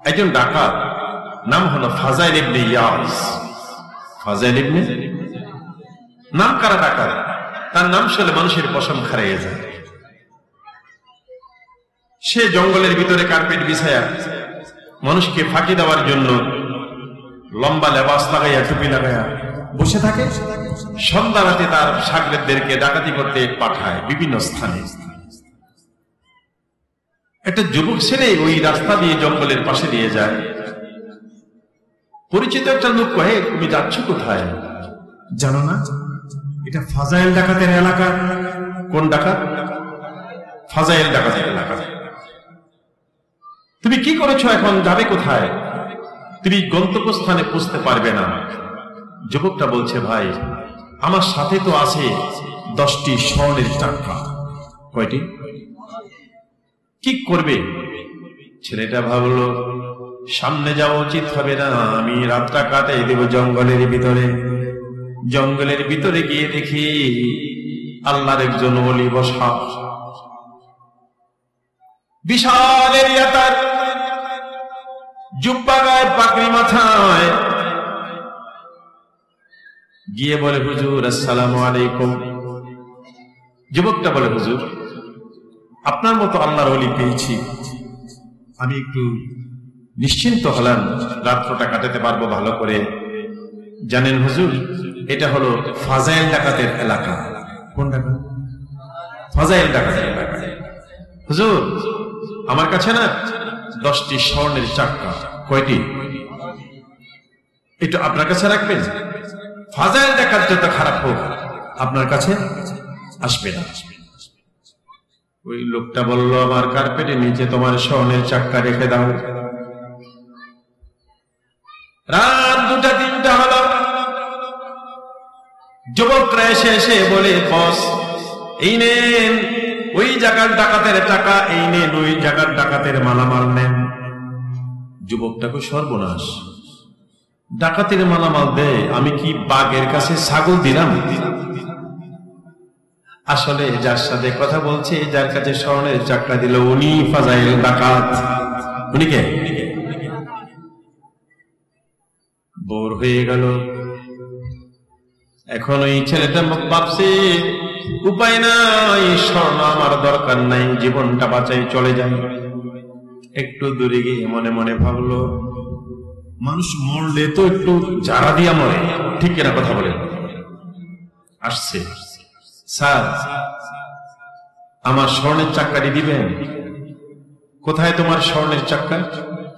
একজন ডাকাত, নাম হলো ফাজাইল ইবনে ইয়াস। ফাজাইল ইবনে, নাম কারা ডাকাত, তার নাম শুনলে মানুষের পশম খাড়িয়ে যায়। সে জঙ্গলের ভিতরে কার্পেট বিছায়া মানুষকে ফাঁকি দেওয়ার জন্য লম্বা লেবাস লাগাইয়া, টুপি লাগাইয়া বসে থাকে। সন্ধ্যা রাতে তার শাগরেদদেরকে ডাকাতি করতে পাঠায় বিভিন্ন স্থানে। একটা যুবক ছেলে ওই রাস্তা দিয়ে জঙ্গলের পাশে দিয়ে যায়। পরিচিত একটা লোক কহে, তুমি যাচ্ছ কোথায়? জানো না এটা ফাজাইল ডাকাতের এলাকা? কোন ডাকাত? ফাজাইল ডাকাতের এলাকা। তুমি কি করেছো, এখন যাবে কোথায়? তুমি গন্তব্যস্থানে পৌঁছতে পারবে না। যুবকটা বলছে, ভাই আমার সাথে তো আছে 10টি স্বর্ণের চাকা। কয়টি? কি করবে? ছেলেটা ভাবলো, সামনে যাওয়া উচিত হবে না, আমি রাতটা কাটাই দেব জঙ্গলের ভিতরে। জঙ্গলের ভিতরে গিয়ে দেখি আল্লাহর একজন ওলি বসা, বিশাল এরিয়া, তার জুব্বা গায়ে, পাগড়ি মাথায়। গিয়ে বলে, হুজুর আসসালামু আলাইকুম। যুবকটা বলে, হুজুর আপনার মতো আল্লাহর ওলি পেয়েছি, আমি একটু নিশ্চিন্ত হলাম, রাত্রটা কাটাতে পারবো ভালো করে। জানেন হুজুর, এটা হলো ফাজাইল ডাকাতের এলাকা। কোন ডাকাত? ফাজাইল ডাকাতের এলাকা। হুজুর আমার কাছে না 10টি স্বর্ণের চাকা। কয়টি? একটু আপনার কাছে রাখবেন। ফাজাইল ডাকাত যত খারাপ হোক আপনার কাছে আসবে না। ওই লোকটা বলল, আমার কার্পেটের নিচে তোমার স্বর্ণের চাকা রেখে দাও। রাত 2টা-3টা হলো। যুবকরা এসে বলে, বস এই নেন ওই জায়গার ডাকাতের টাকা, এই নেন ওই জায়গার ডাকাতের মালামাল নেন। যুবকটাকে সর্বনাশ, ডাকাতের মালামাল দেয়, আমি কি বাঘের কাছে ছাগল দিলাম? আসলে যার সাথে কথা বলছে, যার কাছে স্বর্ণের চাকা দিল, উনি ফাজাইল ডাকাত। উনি কে? বোর হয়ে গেল। এখন ওই ছেলেটা ভাবছে, উপায় নাই, স্বর্ণ আমার দরকার নাই, জীবনটা বাঁচাই, চলে যাই। একটু দূরে গিয়ে মনে মনে ভাবলো, মানুষ মরলে তো একটু জারা দিয়া মরে, ঠিক কিনা কথা বলে। আসছে, স্যার আমার স্বর্ণের চাকাটি দিবেন? কোথায় তোমার স্বর্ণের চাকা?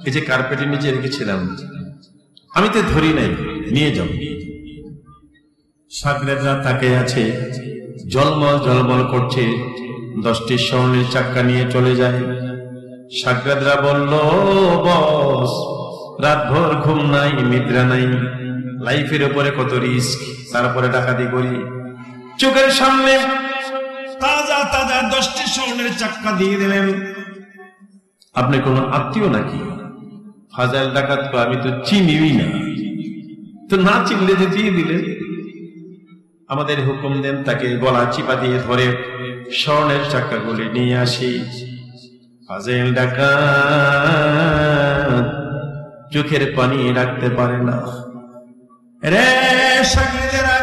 এই যে কার্পেটের নিচে রেখেছিলাম, আমি তো ধরি নাই, নিয়ে যাও। শাগরেদরা তাকে আছে, জলমল জলমল করছে, 10টি স্বর্ণের চাকা নিয়ে চলে যায়। শাগরেদরা বলল, বস রাতভর ঘুম নাই, নিদ্রা নাই, লাইফের উপরে কত রিস্ক, তারপরে ডাকাতি করি। চোখের সামনে তাজা তাজা 10টি স্বর্ণের চাকা দিয়ে দিলেন। আপনি কোন আত্মীয় নাকি? ফাজাইল ডাকাত, আমি তো চিনিই না। তো না চিনলে যে দিয়ে দিলেন। আমাদের হুকুম দেন, তাকে গলা চিপা দিয়ে ধরে স্বর্ণের চাকাগুলি নিয়ে আসি। ফাজাইল ডাকাত চোখের পানি রাখতে পারে না। রে শাগরেদেরা,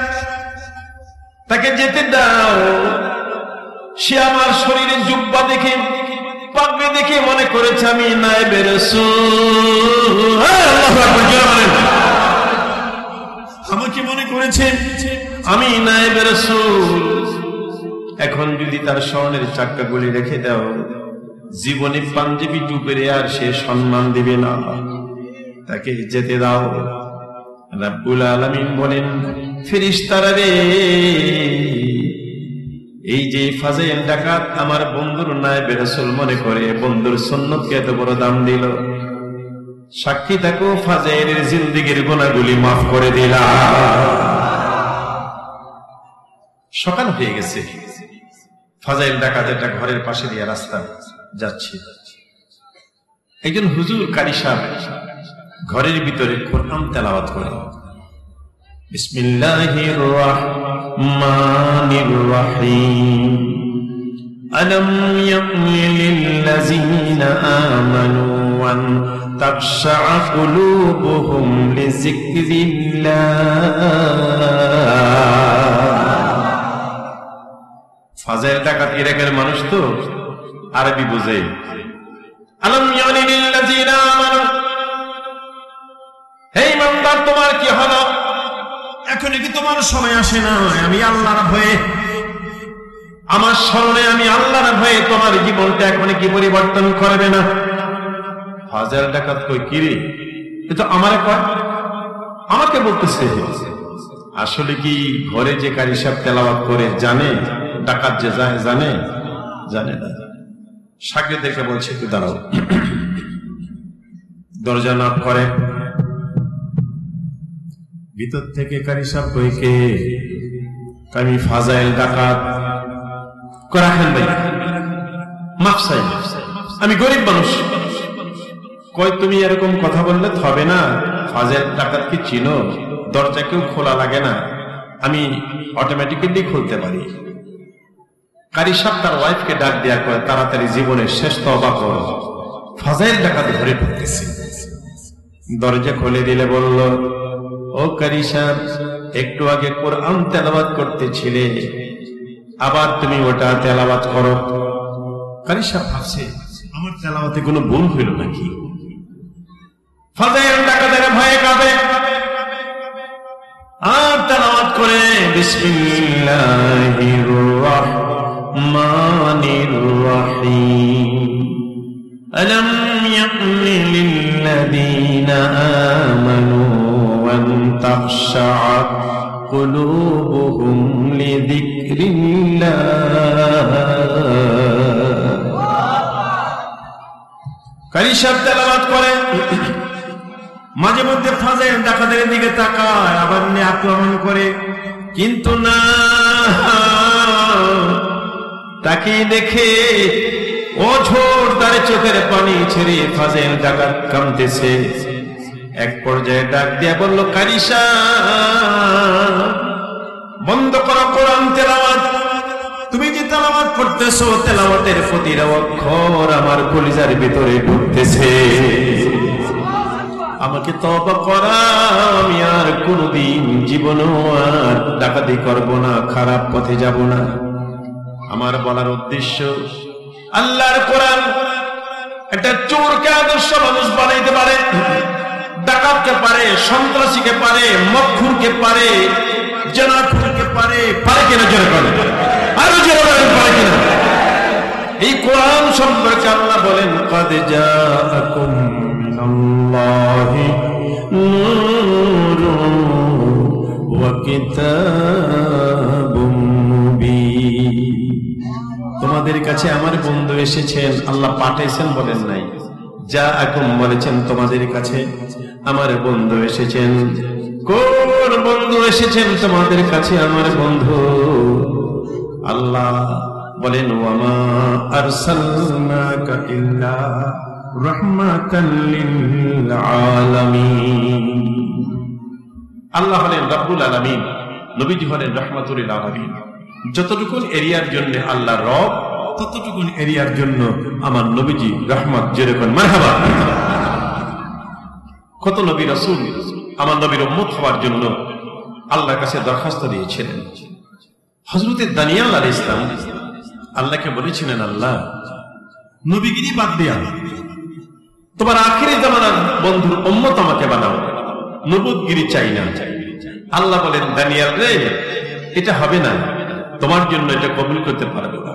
তাকে যেতে দাও। সে আমার শরীরে জুব্বা দেখে, পাগড়ি দেখে মনে করেছে আমি নায়েবে রাসূল। আমাকে মনে করেছে আমি নায়েবে রাসূল। এখন যদি তার স্বর্ণের চাকাগুলি রেখে দাও, জীবনে পাঞ্জাবি টুপেরে আর সে সম্মান দিবে না, তাকে যেতে দাও। রাব্বুল আলামিন বলেন, ফেরেশতারা রে, এই যে ফাজাইল ডাকাত আমার বন্ধুর নায়েবে রাসূল মনে করে, বন্ধুর সুন্নতকে এত বড় দাম দিল, সাক্ষী থাকো ফাজাইলের জিন্দেগীর গুনাহগুলি মাফ করে দিলাম। সকাল হয়ে গেছে। ফাজাইল ডাকাত একটা ঘরের পাশে দিয়ে রাস্তা যাচ্ছে। একজন হুজুর কারি সাহেব ঘরের ভিতরে কোরআন তেলাওয়াত করে, বিসমিল্লাহির রাহমানির রাহিম, আলাম ইয়াকুনি লিল্লাযীনা আমানু ওয়ান تخشع قلوبهم لذكر الله ফাজাইল ডাকাত ইরাকের মানুষ তো আরবি বুঝে আলম ইয়ানি লিল্লাযিনা আমানু হে ইমানদার তোমার কি হলো এখন কি তোমার সময় আসে না আমি আল্লাহর ভয়ে আমার স্মরণে আমি আল্লাহর ভয়ে তোমার জীবনটা এখন কি পরিবর্তন করবে না ফাজাইল ডাকাত কই কি রে এ তো আমারে কয় আমাকে বলতেছে আসলে কি ঘরে যে কারি সাহেব তেলাওয়াত করে জানে ডাকাত যে যায় জানে জানে না শাগরেদদেরকে বলছে একটু দাঁড়াও দরজা নক করে ভিতর থেকে কারি সাহেব কইকে আমি ফাজাইল ডাকাত রাখেন ভাই মাফ চাই আমি গরিব মানুষ কই তুমি এরকম কথা বললে হবে না ফাজাইল ডাকাত কি চিনো দরজা কেউ খোলা লাগে না আমি অটোমেটিক্যালি খুলতে পারি কারি সাহেব তার ওয়াইফকে ডাক দেয়া করে তাড়াতাড়ি জীবনের শেষ তওবা করো ফাজাইল ডাকাত ধরে ঢুকতেছে দরজা খুলে দিলে বলল ও কারি সাহেব একটু আগে কোরআন তেলাওয়াত করতেছিলে আবার তুমি ওটা তেলাওয়াত করো কারি সাহেব ভাবছে আমার তেলাওয়াতে কোনো ভুল হইল নাকি ফাজাইল ডাকাতের ভয়ে কাঁপে আর তেলাওয়াত করে বিসমিল্লাহির রাহমানির রাহিম আলাম ইয়ানি লিল্লাযীনা আমানু আন তাখশা কুলুবুহুম লিযিকরিল্লাহ কারি সাহেব তেলাওয়াত করে মাঝে মধ্যে ফাজাইল ডাকাতের দিকে তাকায় আবার নিয়ে আক্রমণ করে কিন্তু না তাকে দেখে অঝোর তার চোখের পানি ছেড়ে ফাজাইল ডাকাত কাঁদতেছে এক পর্যায়ে ডাক দিয়া বলল কারি সাহেব বন্ধ করো কোরআন তেলাওয়াত তুমি যে তেলাওয়াত করতেছো তেলাওয়াতের প্রতিটা অক্ষর আমার কলিজার ভিতরে ঢুকতেছে আমাকে তওবা করাও আমি আর কোনদিন জীবনেও আর ডাকাতি করব না খারাপ পথে যাব না আমার বলার উদ্দেশ্য আল্লাহর কোরআন একটা চোরকে আদর্শ মানুষ বানাইতে পারে ডাকাতকে পারে সন্ত্রাসীকে পারে মক্খুরকে পারে জেনাখুরকে পারে পারে কিনা জোরে করে আরো জোরে বলেন পারে কিনা এই কোরআন সম্পর্কে আল্লাহ বলেন কাদ জাআকুম মিনাল্লাহি নূরুন ওয়া কিতাবুম মুবিন তোমাদের কাছে আমার বন্ধু এসেছেন আল্লাহ পাঠাইছেন বলেন নাই জাআকুম বলেছেন তোমাদের কাছে আমার বন্ধু এসেছেন কোন বন্ধু এসেছেন তোমাদের কাছে আমার বন্ধু আল্লাহ বলেন ওয়ামা আরসালনাকা ইল্লা রাহমাতাল লিল আলামিন আল্লাহ হলেন রব্বুল আলামিন নবীজি হলেন রাহমাতুল লিল আলামিন যতটুকু এরিয়ার জন্য আল্লাহ রব ততটুকু এরিয়ার জন্য আমার নবীজি রহমত যেরকম মারহাবা কত নবী রাসূল আমার নবীর উম্মত হওয়ার জন্য আল্লাহর কাছে দরখাস্ত দিয়েছিলেন হযরত দানিয়েল আলাইহিস সালাম আল্লাহকে বলেছিলেন আল্লাহ নবীগিরি বাদ দিয়া তোমার আখিরি জামানার বন্ধুর উম্মত আমাকে বানাও নবুয়তগিরি চাই না আল্লাহ বলেন দানিয়েল রে এটা হবে না তোমার জন্য এটা কবুল করতে পারবে না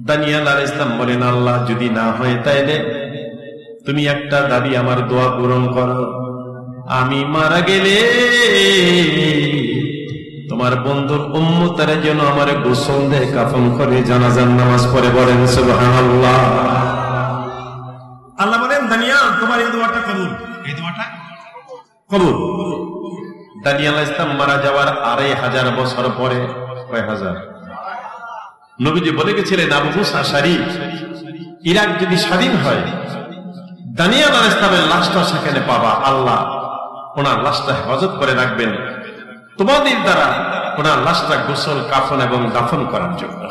দানিয়েল আলাইহিস সালাম বলেন আল্লাহ যদি না হয় তাইলে তুমি একটা দাবি আমার দোয়া পূরণ করো আমি মারা গেলে তোমার বন্ধুর উম্মতের যেন আমার গোসল দেয় কাফন করে জানাজার নামাজ পড়ে বলেন সুবহানাল্লাহ আল্লাহ বলেন দানিয়েল তোমার এই দোয়াটা কবুল এই দোয়াটা কবুল দানিয়েল আলাইহিস সালাম মারা যাওয়ার 2500 বছর পরে কয় হাজার নবীজি বলে গেছিলেন আবু মুসা আশআরী ইরাক যদি স্বাধীন হয় দানিয়েল আলাইহিস সালামের লাশটা সেখানে পাবা আল্লাহ ওনার লাশটা হেফাজত করে রাখবেন তোমাদের দ্বারা ওনার লাশটা গোসল কাফন এবং দাফন করার জন্য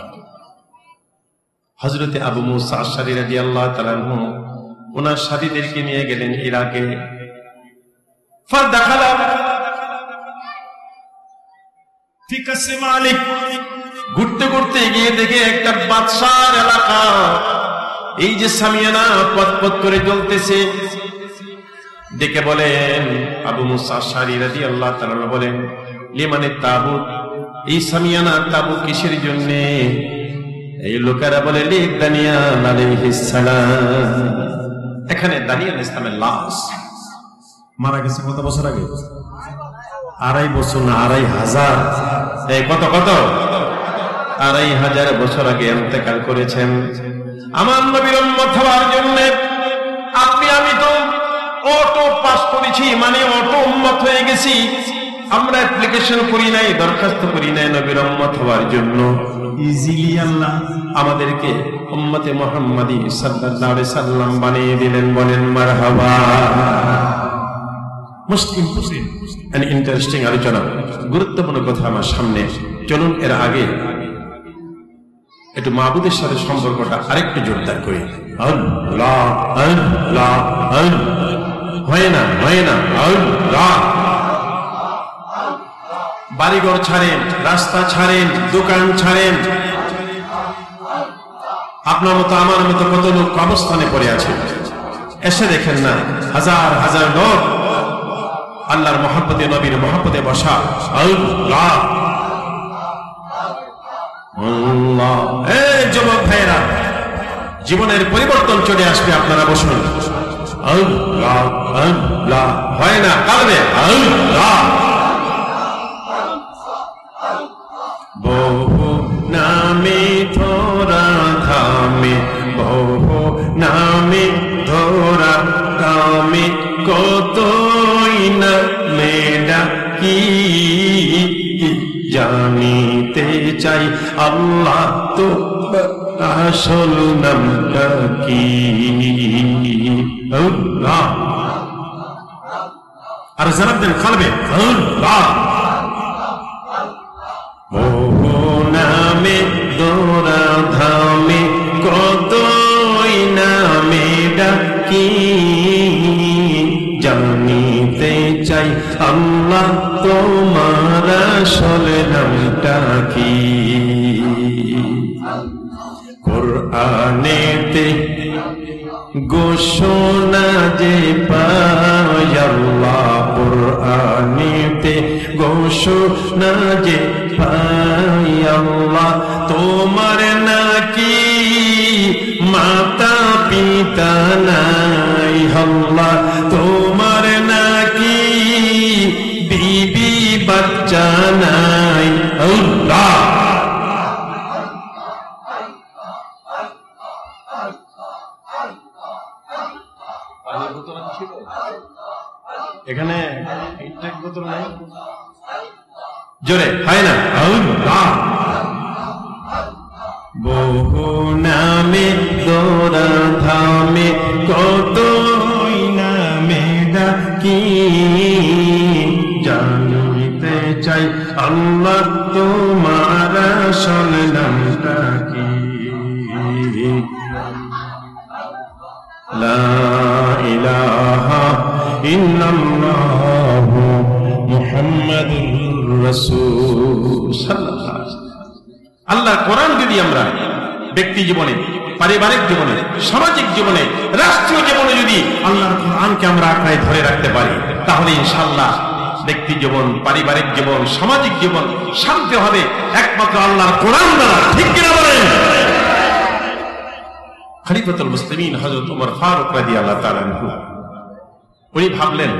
হযরতে আবু মুসা আশআরী রাদিয়াল্লাহু তাআলা আনহু ওনার সাথীদেরকে নিয়ে গেলেন ইরাকে। ফাদাখালা ফি কাসরি মালিক, ঘুরতে ঘুরতে গিয়ে দেখে একটা বাদশার এলাকা, এই যে সামিয়ানা পথ করে জ্বলতেছে। ডেকে বলেন, আবু মুসা আশআরী রাদিয়াল্লাহু তাআলা বলেন, লিমানিত তাবুত, এই সামিয়ানা তাবু কিসের জন্য? এই লোকেরা বলে দানিয়াল আলাইহিস সালাম। এখানে দানিয়াল ইসলামের লাশ মারা গেছে কত বছর আগে? 2.5 বছর না, 2.5,000। এই কত 2,500 বছর আগে ইন্তেকাল করেছেন। আমার নবীর উম্মত হওয়ার জন্য আপনি আমি তো অটো পাস করেছি, মানে অটো উম্মত হয়ে গেছি। আমরা অ্যাপ্লিকেশন করি নাই, দরখাস্ত করি নাই নবীর উম্মত হওয়ার জন্য। ইজিলি আল্লাহ আমাদেরকে উম্মতে মুহাম্মাদি সাল্লাল্লাহু আলাইহি সাল্লাম বানিয়ে দিলেন। বলেন মারহাবা। মোস্ট ইম্পর্টেন্ট এন্ড ইন্টারেস্টিং আলোচনা, গুরুত্বপূর্ণ কথা আমার সামনে। চলুন এর আগে একটু মাবুদের সাথে সম্পর্কটা আরেকটু জোরদার করি। আল্লাহ আল্লাহ হয় না আল্লাহ। বাড়িঘর ছাড়েন, রাস্তা ছাড়েন, দোকান ছাড়েন। আপনার মতো আমার মতো কত লোক অবস্থানে পড়ে আছে, এসে দেখেন না হাজার হাজার লোক আল্লাহর মহব্বতে, নবীর মহব্বতে বসা। আল্লাহ আল্লাহ। এই যুবক ভাইরা, জীবনের পরিবর্তন চলে আসবে, আপনারা বসুন। আল্লাহ আল্লাহ হয় না কালবে আল্লাহ। বহু নামে ধরা ধামে, বহু নামে ধরা কামে, কতই না মেডা কি জানিতে চাই আল্লাহ তো আসল নামটা কি। আল্লাহ আর জবাব দেন কালবে আল্লাহ। বহু নামে দোরা ধামে, কতই নামে ডাকি জানিতে চাই আল্লাহ তোমার আসল নামটা কি। কোরআনেতে ঘোষণা যে পাই আল্লাহ, কোরআনেতে ঘোষণা যে পাই আল্লাহ, তোমার নাকি মাতা পিতা নাই আল্লাহ, তোমার নাকি বিবি বাচ্চা নাই আল্লাহ। এখানে বোতল নাই, জোরে হয় না আল্লাহ। বহু নামে দোরা ধামে, কতই নামে ডাকি জানিতে চাই আল্লাহ তোমার আসল নামটা কি। লা ইলাহা ইল্লাল্লাহু মুহাম্মাদুর রাসূল সাল্লাল্লাহু আলাইহি ওয়াসাল্লাম। আল্লাহ কোরআন যদি আমরা ব্যক্তি জীবনে, পারিবারিক জীবনে, সামাজিক জীবনে, রাষ্ট্রীয় জীবনে যদি আল্লাহর কোরআনকে আমরা আঁকড়ায় ধরে রাখতে পারি, তাহলে ইনশাআল্লাহ ব্যক্তি জীবন, পারিবারিক জীবন, সামাজিক জীবন শান্তি হবে একমাত্র আল্লাহর কোরআন দ্বারা। ঠিক কিনা বলেন? খলিফাতুল মুসলিমিন হযরত ওমর ফারুক রাদিয়াল্লাহু তাআলা আনহু উনি ভাবলেন,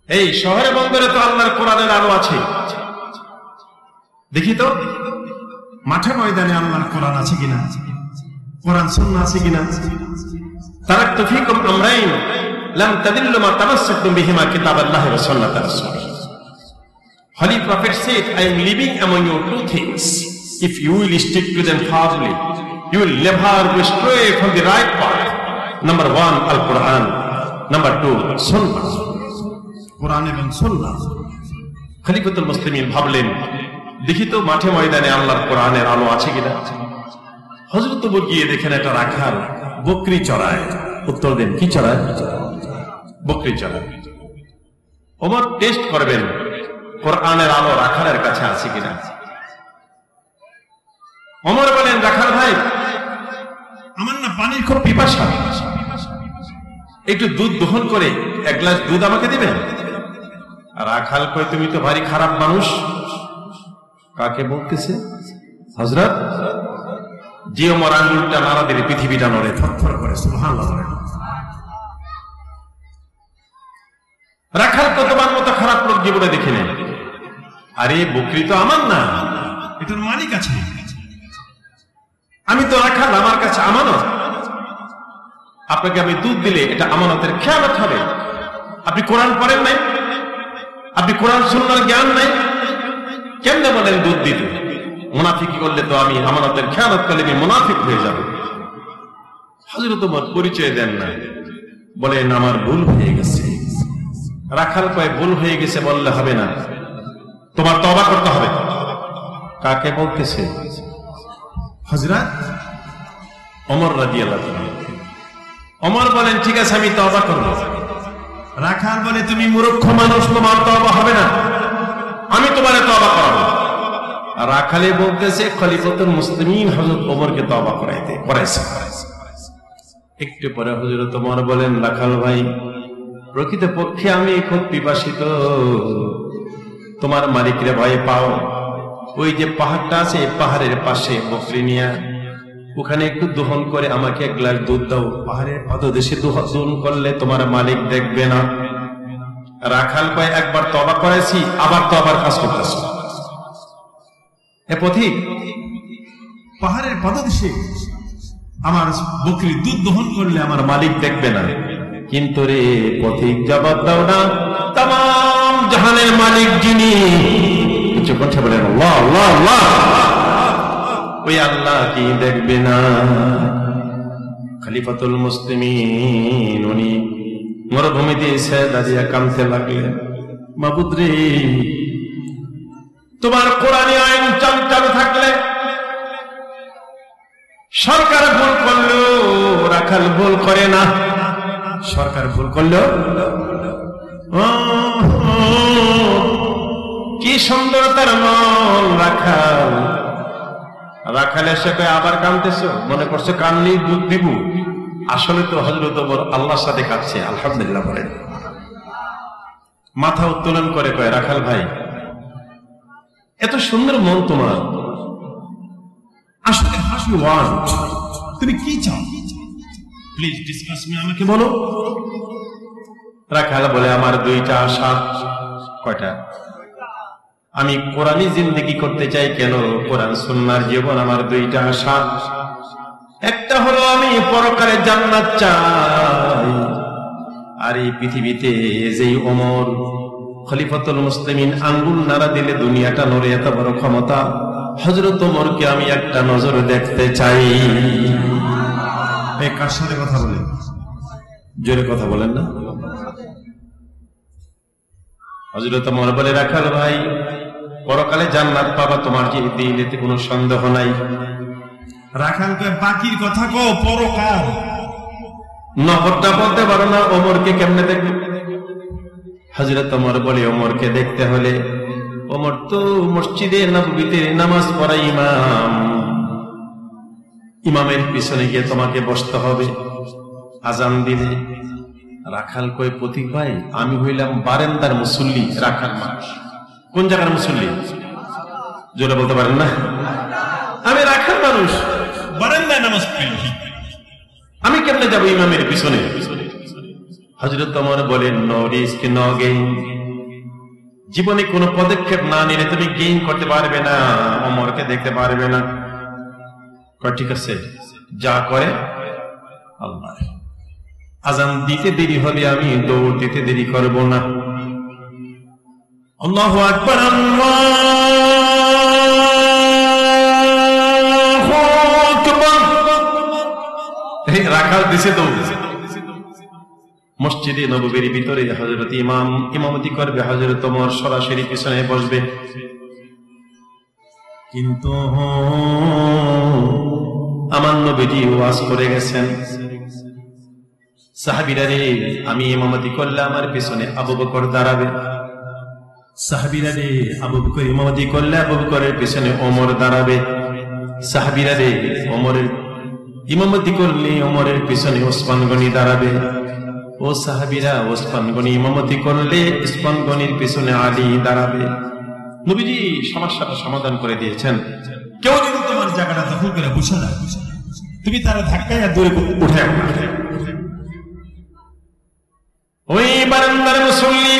এই শহরে বন্দরে তো আল্লাহর কোরআনের আলো আছে, দেখি তো মাঠে ময়দানে আল্লাহর কোরআন আছে কিনা, কোরআন সুন্নাহ আছে কিনা। তারাকতু ফীকুম আমরাইন লাম তাদিল্লু মা তামাসসাকতুম বিহিমা কিতাবাল্লাহি ওয়া সুন্নাতার রাসূল। Holy Prophet said, I am leaving among you two things. If you will stick to them firmly, you will never go astray from the right path. Number one, Al-Quran. Number two, Sunnah. কোরআন এবং সুন্নাহ। খলিফাতুল মুসলিমিন ভাবলেন, দেখি তো মাঠে ময়দানে আল্লাহর কোরআনের আলো আছে কিনা। হযরত গিয়ে দেখেন একটা রাখাল বকরি চড়ায়। উত্তর দেন, কি চড়ায়? বকরি চড়ায়। ওমর টেস্ট করবেন কোরআনের আলো রাখালের কাছে আছে কিনা। ওমর বলেন, রাখাল ভাই, আমার না পানির খুব পিপাসা, একটু দুধ দহন করে এক গ্লাস দুধ আমাকে দিবেন। রাখাল কই, তুমি তো ভারী খারাপ মানুষ। কাকে বলতেছে? হযরত জি ওমর আঙ্গুলটা নাড়া দিলে পৃথিবীটা নড়ে, থরথর করে। সুবহানাল্লাহ। রাখাল কতবার মতো খারাপ লোক জীবনে দেখে নেন। আরে বকরি তো আমার না, এটার মালিক আছে, আমি তো রাখাল, আমার কাছে আমানত। আপনাকে আমি দুধ দিলে এটা আমানতের খেয়ানত হবে। আপনি কোরআন পড়েন নাই, আপনি কোরআন সুন্নাহর জ্ঞান নাই, কেমনে বলেন দুধ দিতে? মুনাফিকি করলে তো আমি আমানতের খেয়ানত করলে আমি মুনাফিক হয়ে যাব। হযরত ওমর পরিচয় দেন না, বলেন আমার ভুল হয়ে গেছে। রাখাল কয়, ভুল হয়ে গেছে বললে হবে না, তোমার তওবা করতে হবে। কাকে বলতেছে? হযরত ওমর রাদিয়াল্লাহু তাআলা। ওমর বলেন, ঠিক আছে আমি তওবা করব। রাখাল বলে, তুমি মূর্খ মানুষ, তোমার তওবা হবে না, আমি তোমারে তওবা করাবো। রাখালে বলতেছে খলিফাতুল মুসলিমিন হযরত ওমরকে তওবা করাইছে। একটু পরে হযরত ওমর বলেন, রাখাল ভাই, প্রকৃতপক্ষে আমি খুব পিপাসিত, তোমার মালিকরে ভয় পাও। ওই যে পাহাড়টা আছে, এই পাহাড়ের পাশে বকরি নিয়া ওখানে একটু দহন করে আমাকে এক গ্লাস দুধ দাও। পাহাড়ের পাদদেশে দহন করলে তোমার মালিক দেখবে না। রাখাল কয়, একবার তওবা করাইছি, আবার তো আবার কাজ করতেছ। এ পথিক, পাহাড়ের পাদদেশে আমার বকরি দুধ দহন করলে আমার মালিক দেখবে না, কিন্তু রে পথিক জবাব দাও না, তামাম জাহানের মালিক যিনি, কিছু কথা বলেন আল্লাহ আল্লাহ আল্লাহ, ওই আল্লাহ কি দেখবে না? খলিফাতুল মুসলিমিন উনি মরুভূমিতে এসে দাঁড়িয়ে কাঁদতে লাগলেন, মাবুদ রে, তোমার কোরআনী আইন চালু থাকলে সরকার ভুল করলো, রাখাল ভুল করে না। সরকার ভুল করলো, কি সুন্দর তার মন। রাখাল এসে কয়, আবার কাঁদতেছ? মনে করছে কান্নি দুধ দিব। আসলে তো হযরত ওমর আল্লাহর সাথে কাঁদছে। আলহামদুলিল্লাহ বলেন। মাথা উত্তোলন করে কয়, রাখাল ভাই, এত সুন্দর মন তোমার, আসলে তুমি কি চাও? প্লিজ ডিসকাস মি, আমাকে বলো। রাখাল বলে, আমার দুইটা আশা। কয়টা? আমি কোরআনী জিন্দেগি করতে চাই। কেন? কোরআন সুন্নাহর জীবন আমার দুইটা আশা। একটা হলো আমি পরকালে জান্নাত চাই, আর এই পৃথিবীতে যেই ওমর খলিফাতুল মুসলিমিন আঙ্গুল নাড়া দিলে দুনিয়াটা নড়ে, এত বড় ক্ষমতা, হযরত ওমরকে আমি একটা নজর দেখতে চাই। এই কার সাথে কথা বলেন? জোরে কথা বলেন না। হযরত ওমর বলে, রাখাল ভাই, পরকালে জান্নাত পাবা, তোমার যে দিন, এতে কোনো সন্দেহ নাই। রাখালকে বাকির কথা কো, পরকাল নহরটা বলতে পারো না, ওমরকে কেমনে দেখবে? হযরত ওমর বলে, ওমরকে দেখতে হলে ওমর তো মসজিদে নববীতে নামাজ পড়াই ইমাম, ইমামের পিছনে গিয়ে তোমাকে বসতে হবে আজান দিলে। রাখাল কই, পথিক ভাই, আমি হইলাম বারান্দার মুসল্লি, রাখাল মানুষ। কোন জায়গার মুসল্লি? জোরে বলতে পারেন না? আমি রাখাল মানুষ, বারান্দায় নামাজ পড়ি, আমি কেমনে যাবো ইমামের পিছনে? হযরত ওমর বলেন, নো রিস্ক নো গেইন। জীবনে কোনো পদক্ষেপ না নিলে তুমি গেইন করতে পারবে না, ওমরকে দেখতে পারবে না। ঠিক আছে, যা করে আল্লাহ। আজান দিতে দেরি হলে আমি দৌড় দিতে দেরি করব না। আল্লাহু আকবার, আল্লাহু আকবার। এই রাখাল দিছে দৌড়। মসজিদে নববীর ভিতরে হযরত ইমাম ইমামতি করবে, হযরত ওমর সরাসরি পিছনে বসবে। কিন্তু আমার নবীজি ওয়াজ করে গেছেন, সাহাবীরা রে, আমি ইমামতি করলে আমার পিছনে আবু বকর দাঁড়াবে। সাহাবীরা রে, আবু বকর ইমামতি করলে আবু বকরের পিছনে ওমর দাঁড়াবে। সাহাবীরা রে, ওমরের ইমামতি করলে ওমরের পিছনে ওসমান গনি দাঁড়াবে। ও সাহাবীরা, ওসমান গনি ইমামতি করলে ওসমান গনির পিছনে আলী দাঁড়াবে। নবীজি সমস্যাটা সমাধান করে দিয়েছেন। কেউ যদি তোমার জায়গাটা দখল করে বসে না, তুমি তারা ধাক্কায় আর দূরে উঠে ওই বারান্দার মুসল্লি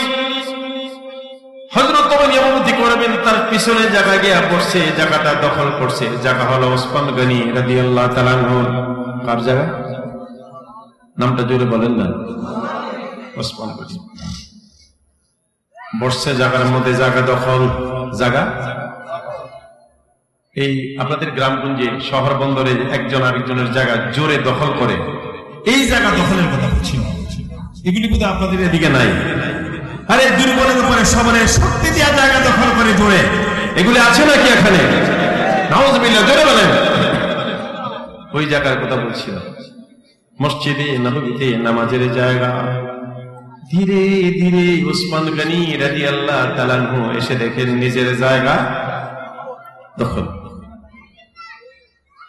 হযরত ওমর ইমামতি করবেন, তার পিছনে জায়গা গিয়া পড়ছে, জায়গাটা দখল করছে। জায়গা হলো ওসমান গনি রাদিয়াল্লাহু তাআলা আনহু। কার জায়গা? নামটা জোরে বলেন না। ওসমান গনি বসছে জায়গার মধ্যে, জায়গা দখল। জায়গা এই আপনাদের গ্রামগঞ্জে শহর বন্দরে একজন আরেকজনের জায়গা জোরে দখল করে, এই জায়গা দখলের কথা বলছি। এগুলি কিন্তু আপনাদের এদিকে নাই। আরে দুর্বলের উপরে সবরের শক্তি দেওয়া জায়গা দখল করে জোরে, এগুলি আছে নাকি এখানে? নাউযুবিল্লাহ, জোরে বলেন। ওই জায়গার কথা বলছিল, মসজিদে নববীতে নামাজের জায়গা। ধীরে ধীরে ওসমান গনি রাদিয়াল্লাহু তাআলা আনহু এসে দেখেন নিজের জায়গা দখল।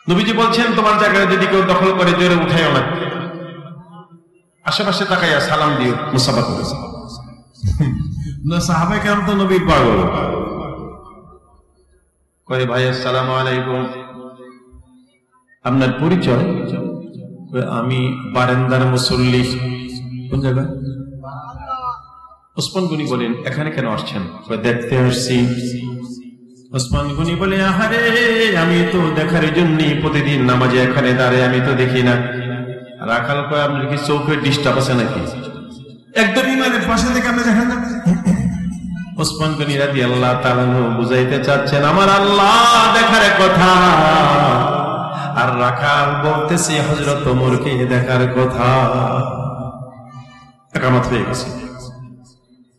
নবীজি বলছেন, তোমার জায়গা যদি কেউ দখল করে জোরে উঠাইও না, আশেপাশে তাকাইয়া সালাম দিও, মুসাফা করে। না সাহাবায়ে কেরাম তো নবীর পাগল। কয় ভাই আসসালামু আলাইকুম, আপনার পরিচয়? আমি বারান্দার মুসল্লি। কোন জায়গা? ওসমান গনি বলেন, এখানে কেন আসছেন? দেখতে আসছি। ওসমান গনি বলে, আহারে আমি তো দেখার জন্যই প্রতিদিন নামাজে এখানে দাঁড়ায়, আমি তো দেখি না। রাখাল কয়, আপনার কি চোখের ডিস্টার্ব আছে নাকি? একদম ইমানের পাশে থেকে আপনি দেখেন না। ওসমান গনি রাদিয়াল্লাহু তাআলা আনহু বুঝাইতে চাচ্ছেন, আমার আল্লাহ দেখার কথা, আর রাখাল বলতেছে হযরত ওমরকে দেখার কথা। একামত হয়ে গেছে।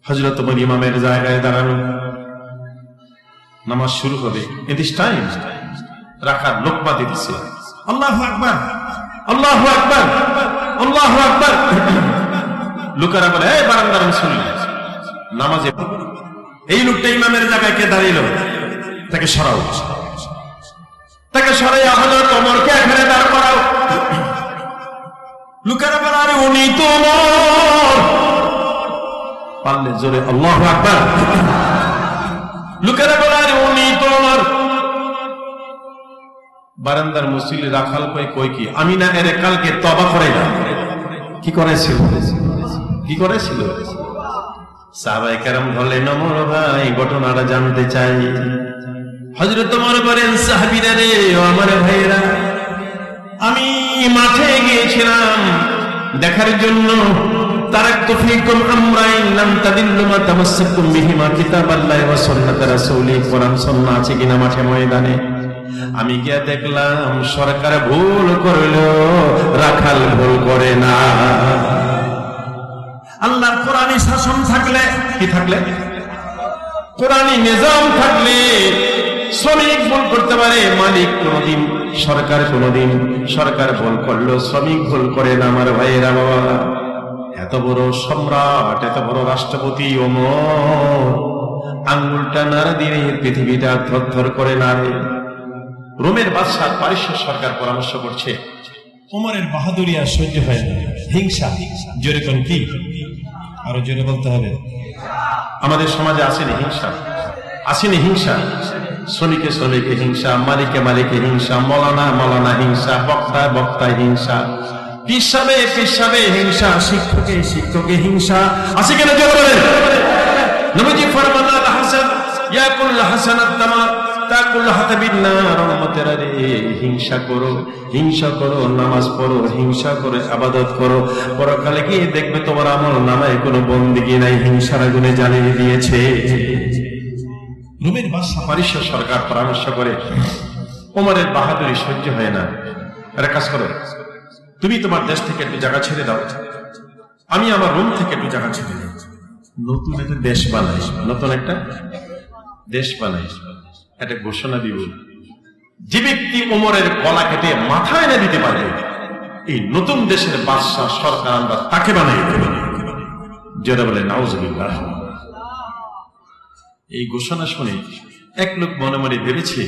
হযরত ওমর ইমামের জায়গায় দাঁড়ানো, নামাজ শুরু হবে। It is time. রাখাল লোকমা দিতেছে, আল্লাহু আকবার, আল্লাহু আকবার, আল্লাহু আকবার। লোকেরা বলে, এই বারান্দার মুসল্লি নামাজে। এই লোকটা ইমামের জায়গায় কে দাঁড়িল? তাকে সরাও, তাকে সরাইয়া হযরত ওমরকে এখানে দাঁড় করাও। লোকেরা বলে, আরে উনি তো ওমর। পারলে জোরে আল্লাহু আকবার। লোকেরা বলে, আরে উনি তো ওমর। বারান্দার মুসল্লি রাখাল কই কি, আমি না এর কালকে তওবা করাইলাম। কি করেছিল? কি করেছিল? সাহাবায়ে কেরাম বললেন, ওমর ভাই ঘটনাটা জানতে চাই। হযরত ওমর বলেন, সাহাবীরা রে, ও আমার ভাইরা, আমি মাঠে গিয়েছিলাম দেখার জন্য। তারাকতু ফীকুম আমরাইন লাম তাদিল্লু মা তামাসসাকতুম বিহিমা, কিতাবাল্লাহি ওয়া সুন্নাত রাসূলি। কোরআন সুন্নাহ আছে কিনা মাঠে ময়দানে। আমি গিয়া দেখলাম সরকার ভুল করলো, রাখাল ভুল করে না। আল্লাহর কোরআনী শাসন থাকলে, কি থাকলে? কোরআনী নিজাম থাকলে শ্রমিক ভুল করতে পারে, মালিক কোনদিন, সরকার কোনদিন। সরকার ভুল করলো, শ্রমিক ভুল করে না। আমার ভাইয়েরা, বাবা, এত বড় সম্রাট, এত বড় রাষ্ট্রপতি ওমর আঙ্গুলটা নাড়া দিয়ে পৃথিবীটা থরথর করে নাড়ে। রোমের বাদশাহ পারস্য সরকার পরামর্শ করছে, ওমরের বাহাদুরি আর সহ্য হয় না, হিংসা। জোরে কোন কি? আরো জোরে বলতে হবে। আমাদের সমাজে আসেনি হিংসা? আসেনি হিংসা? শ্রমিকে শ্রমিকে হিংসা, মালিকে মালিকে হিংসা, মৌলানা মৌলানা হিংসা, বক্তা বক্তা হিংসা, পিসাবে পিসাবে হিংসা, শিক্ষকে শিক্ষকে হিংসা। আছে কেন জোরে বলেন? নবীজি ফরমান, আল হাসান ইয়াকুল হাসানাত তামাম তাকুল হাতাবিন নার। উম্মতেরা রে, হিংসা করো, হিংসা করো, নামাজ পড়ো, হিংসা করে ইবাদত করো। পরকালে গিয়ে দেখবে তোমার আমল নামায় কোনো বন্দেগী নাই, হিংসার আগুনে জ্বালিয়ে দিয়েছে। রোমের বাদশা পারস্য সরকার পরামর্শ করে, ওমরের বাহাদুরি সহ্য হয় না। একটা কাজ করো, তুমি তোমার দেশ থেকে একটু জায়গা ছেড়ে দাও, আমি আমার রুম থেকে একটু জায়গা ছেড়ে দিই। নতুন একটা দেশ বানাই, নতুন একটা দেশ বানাই, একটা ঘোষণা দিব, যে ব্যক্তি ওমরের গলা কেটে মাথা এনে দিতে পারবে, এই নতুন দেশের বাদশাহ সরকার আমরা তাকে বানাই দেব। যারা বলে নাউজুবিল্লাহ। এই ঘোষণা শুনে এক লোক মনে মনে ভেবেছে,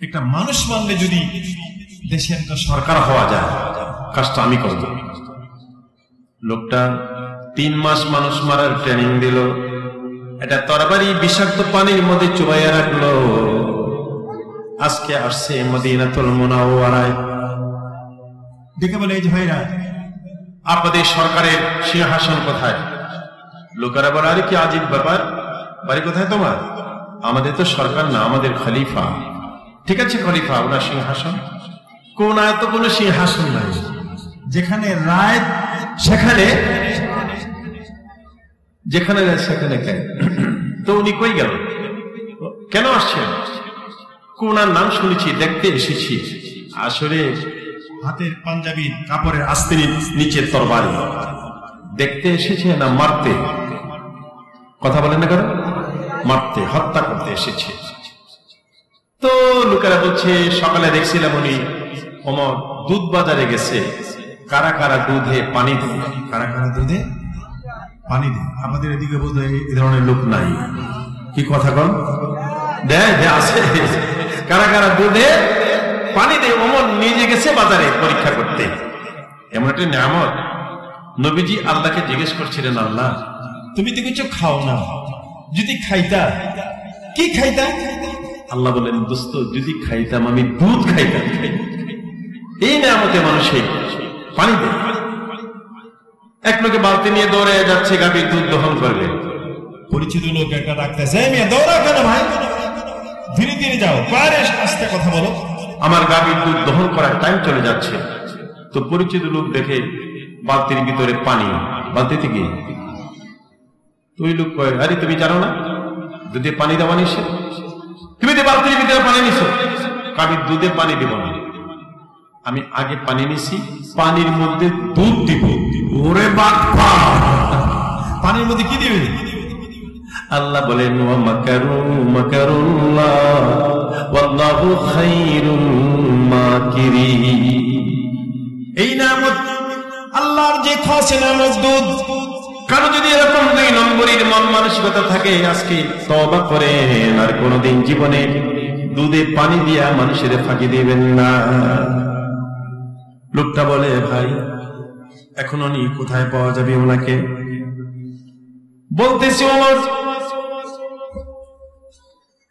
একটা মানুষ মানলে যদি দেশের একটা সরকার হওয়া যায়, কাজটা আমি করব। লোকটা 3 মাস মানুষ মারার ট্রেনিং দিল, এটা তরবারি বিষাক্ত পানির মধ্যে চুবাইয়া রাখলো। আজকে আসছে মদিনাতুল মুনাওয়ারায়, দেখে বলে, এই যে ভাইরা, আপনাদের সরকারের সিংহাসন কোথায়? লোকেরা বলে, আরে কি আজীব ব্যাপার, বাড়ি কোথায় তোমার? আমাদের তো সরকার না, আমাদের খলিফা। ঠিক আছে খলিফা, ওনার সিংহাসন। কোন আয়ত কোনো সিংহাসন নাই, যেখানে রায় সেখানে যেখানে সেখানে কেন? তো উনি কই গেল, কেন আসছেন? কোনার নাম শুনেছি, দেখতে এসেছি। আসলে হাতের পাঞ্জাবির কাপড়ের আস্তির নিচে তরবারি, দেখতে এসেছে না মারতে? কথা বলেন না কেন? মারতে, হত্যা করতে এসেছে। তো লোকেরা বলছে, সকালে দেখছিলাম উনি ওমর দুধ বাজারে গেছে, কারা কারা দুধে পানি দেয়, কারা কারা দুধে পানি দেয়। আমাদের এদিকে বোধহয় এই ধরনের লোক নাই। কি কথা কন? দেয় আছে, কারা কারা দুধে পানি দেয়। ওমর নিজে গেছে বাজারে পরীক্ষা করতে। এমন একটা নিয়ামত। নবীজি আল্লাহকে জিজ্ঞেস করছিলেন, আল্লাহ তুমি তো কিছু খাও না, যদি খাইতা কি খাইতা? আল্লাহ বলেন, দোস্ত যদি খাইতাম আমি দুধ খাইতাম। এই নিয়ামতে মানুষে পানি দেয়। এক লোকে বালতি নিয়ে দৌড়ে যাচ্ছে, গাভীর দুধ দহন করবে। পরিচিত লোক একটা ডাকতেছে, দৌড়া কেন ভাই, ধীরে ধীরে যাও, পারে আস্তে কথা বলো, আমার গাভীর দুধ দহন করার টাইম চলে যাচ্ছে। তো পরিচিত লোক দেখে বালতির ভিতরে পানি, বালতি থেকে। তুই লোক কয়, আরে তুমি জানো না দুধে পানি দেওয়া নিষেধ? তুমি তো বালতির ভিতরে পানি নিছো। গাভীর দুধে পানি দিব না, আমি আগে পানি নিছি, পানির মধ্যে দুধ দিব। ওরে বাপ্পা, পানির মধ্যে কি দিবে? আল্লাহ বলেন, ওয়া মাকারু মাকারুল্লাহ ওয়াল্লাহু খায়রুল মাকিরিন। এই নামত আল্লাহর যে খাস নামত দুধ। কারো যদি এরকম 2 নম্বরের মন মানসিকতা থাকে, আজকে তওবা করেন, আর কোনোদিন জীবনে দুধে পানি দিয়া মানুষের ফাঁকি দিবেন না। লোকটা বলে, ভাই এখন উনি কোথায় পাওয়া যাবে ওনাকে? বলতেছি, ওমর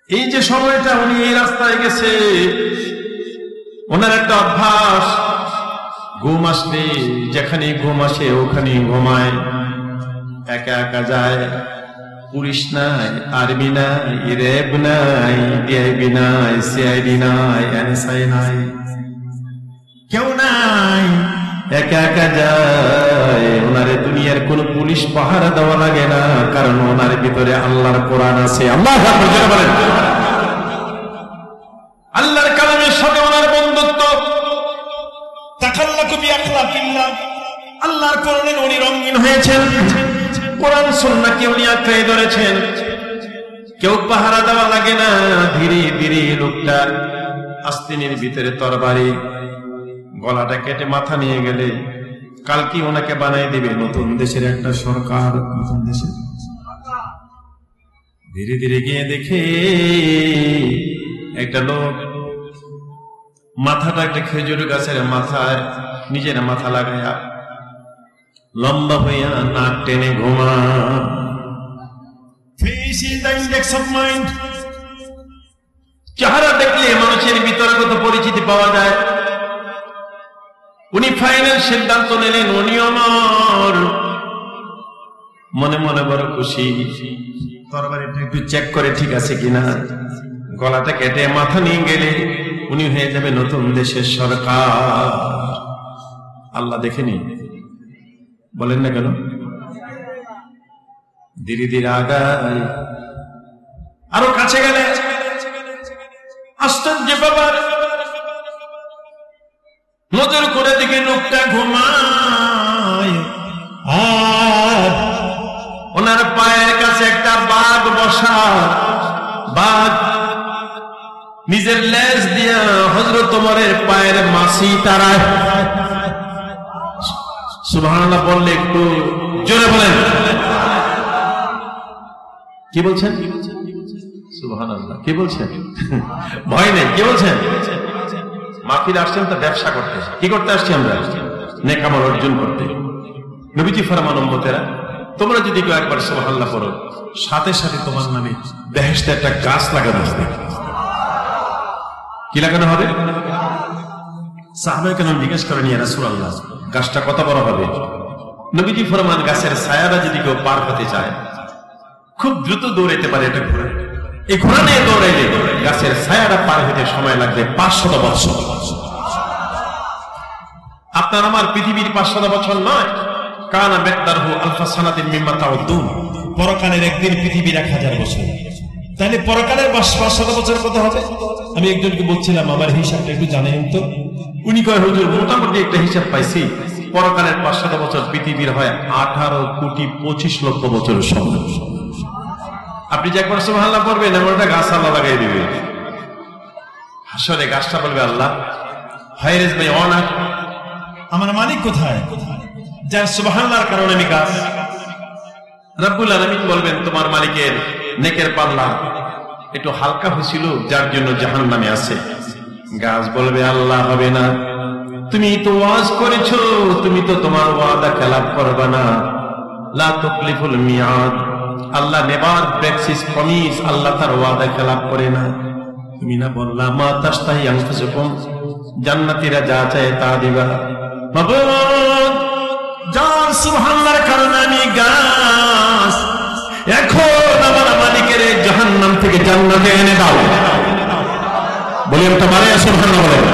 এই যে সময়টা উনি এই রাস্তায় গেছে, ওনার একটা অভ্যাস, ঘুম আসলে যেখানে ঘুম আসে ওখানে ঘুমায়, একা একা যায়। পুলিশ নাই, আর্মি নাই, র্যাব নাই, ডিআইবি নাই, সিআইডি নাই, এনএসআই নাই, কেউ নাই, একা একা যায়। ওনারে দুনিয়ার কোন পুলিশ পাহারা দেওয়া লাগে না, কারণ ওনার ভিতরে আল্লাহর কোরআন আছে। আল্লাহু আকবার বলেন। আল্লাহর কালামের সাথে ওনার বন্ধুত্ব। তাকাল্লাকু বিআখলাকিল্লাহ, আল্লাহর কোরআনে উনি রঙিন হয়েছেন, কোরআন সুন্নাহকে উনি আঁকড়ে ধরেছেন। কেউ পাহারা দেওয়া লাগে না। ধীরে ধীরে লোকটা আস্তিনের ভিতরে তরবারি, গলাটা কেটে মাথা নিয়ে গেলে কালকে ওনাকে বানাই দিবে নতুন দেশের একটা সরকার। নতুন দেশের ধীরে ধীরে গিয়ে দেখে একটা লোক মাথাটা একটা খেজুর গাছের মাথায় নিজের মাথা লাগায়া লম্বা হইয়া নাক টেনে ঘুমা। Face is the index of mind. চেহারা দেখলে মানুষের ভিতরে কত পরিচিতি পাওয়া যায়। উনি ফাইনাল সিদ্ধান্ত নিলেন, উনি আমার মনে মনে বড় খুশি। তরবারিটা একটু চেক করে ঠিক আছে কিনা, গলাটা কেটে মাথা নিয়ে গেলে উনি হয়ে যাবে নতুন দেশের সরকার। আল্লাহ দেখেনি, বলেন না কেন? ধীরে ধীরে আগায়, আরো কাছে গেলে আশ্চর্য ব্যাপার, নজর করে দেখে লোকটা ঘুমায়, আর ওনার পায়ের কাছে একটা বাঘ বসা। বাঘ নিজের লেজ দিয়া হযরত ওমরের পায়ের মাছি তাড়ায়। সুবহানাল্লাহ বললে একটু জোরে বলেন। কি বলছেন? সুবহানাল্লাহ। কি বলছেন? ভয় নেই। কি বলছেন? মাহফিলে আসছেন তো ব্যবসা করতে। কি করতে আসছি আমরা? নেক আমল অর্জন করতে। নবীজি ফরমান উম্মতেরা, তোমরা যদি কেউ একবার সুবহানাল্লাহ পড়ো, সাথে সাথে তোমার নামে বেহেশতে একটা গাছ লাগানো হবে। কি লাগানো হবে? সাহাবায়ে কেরাম জিজ্ঞেস করেন, ইয়া রাসূলুল্লাহ, গাছটা কত বড় হবে? নবীজি ফরমান, গাছের ছায়াটা যদি কেউ পার হতে চায়, খুব দ্রুত দৌড়াইতে পারে এটা ঘোড়া, এই ঘোড়া নিয়ে দৌড়াইলে গাছের ছায়াটা পার হতে সময় লাগবে 500 বছর। আপনার আমার পৃথিবীর 500 বছর নয়। কানা মিকদারহু আলফা সানাতিন মিম্মা তাউদ্দুন। পরকালের একদিন পৃথিবীর 1000 বছর। তাহলে পরকালের 500 বছর কত হবে? আমি একজনকে বলছিলাম আমার হিসাবটা একটু জানেন তো। উনি কয়, হুজুর মোটামুটি একটা হিসাব পাইছি, পরকালের 500 বছর পৃথিবীর হয় 18,25,00,000 বছরের সমান। আপনি যে একবার সুবহানাল্লাহ পড়বেন, এমন একটা গাছ আল্লাহ লাগাই দিবে। হাসরে গাছটা বলবে, আল্লাহ হায়রে ভাই অনাথ, আমার মালিক কোথায়, যার সুবহানাল্লাহর কারণে আমি গাছ। রব্বুল আলামিন বলবেন, তোমার মালিকের নেকের পাল্লা একটু হালকা হয়েছিল, যার জন্য জাহান্নামে আছে। গাছ বলবে, আল্লাহ হবে না, তুমি তো ওয়াজ করেছো, তুমি তো তোমার ওয়াদা খেলাফ করবে না। লা তুকলিফুল মিয়াদ, আল্লাহ নেভার ব্রেকস হিজ প্রমিস, আল্লাহ তার ওয়াদা খেলাফ করে না। তুমি না বললা মা তাশতাহি আনফুসুকুম, জান্নাতীরা যা চায় তা দিবা। মাবুদ, যার সুবহানাল্লাহর কারণে আমি গাছ, এখন আমার মালিকের জাহান্নাম থেকে জান্নাতে এনে দাও। বলেন তো মারে সুবহানাল্লাহ বলেন।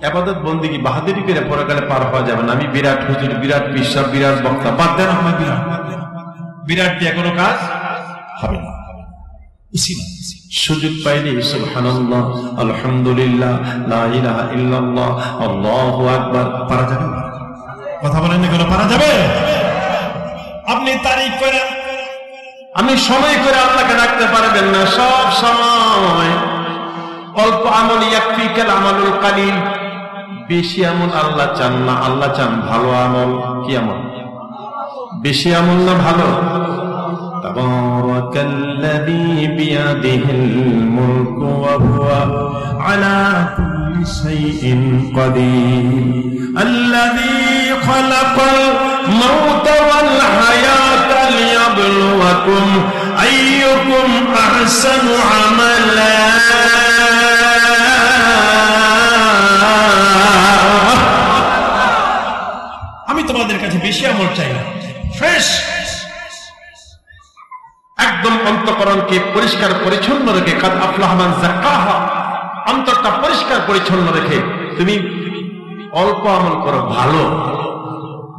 ইবাদত বন্দেগী বাহাদুরি করে পরকালে পার হওয়া যাবে না। আমি বিরাট হুজুর, বিরাট পিসাব, বিরাট বক্তা, বাদ দেন। আমার বিরাট দিয়ে কোনো কাজ হবে না। সুযোগ পাইলে সুবহানাল্লাহ, আলহামদুলিল্লাহ, লা ইলাহা ইল্লাল্লাহ, আল্লাহু আকবার পারা যাবে। কথা বলেন না, কেন পারা যাবে? আপনি তারিখ করে, আমি সময় করে আল্লাহকে রাখতে পারবেন না। সব সময় অল্প আমল ইয়াকফিকাল আমালুল কালিল, বেশি আমল আল্লাহ চান না। আল্লাহ চান ভালো আমল। কি আমল? বেশি আমল না ভালো? তাবারাকাল্লাযী বিয়াদিহিল মুলকু ওয়া হুয়া আলা কুল্লি শাইইন কাদির, আল্লাযী খালাকাল মাউতা ওয়াল হায়াতা লিয়াবলুয়াকুম আইয়ুকুম আহসানু আমালা। আমি তোমাদের কাছে বেশি আমল চাই না, ফ্রেশ একদম অন্তঃকরণকে পরিষ্কার পরিচ্ছন্ন রেখে, কাদ আফলাহা মান যাক্কাহা, অন্তরটা পরিষ্কার পরিচ্ছন্ন রেখে তুমি অল্প আমল করো। ভালো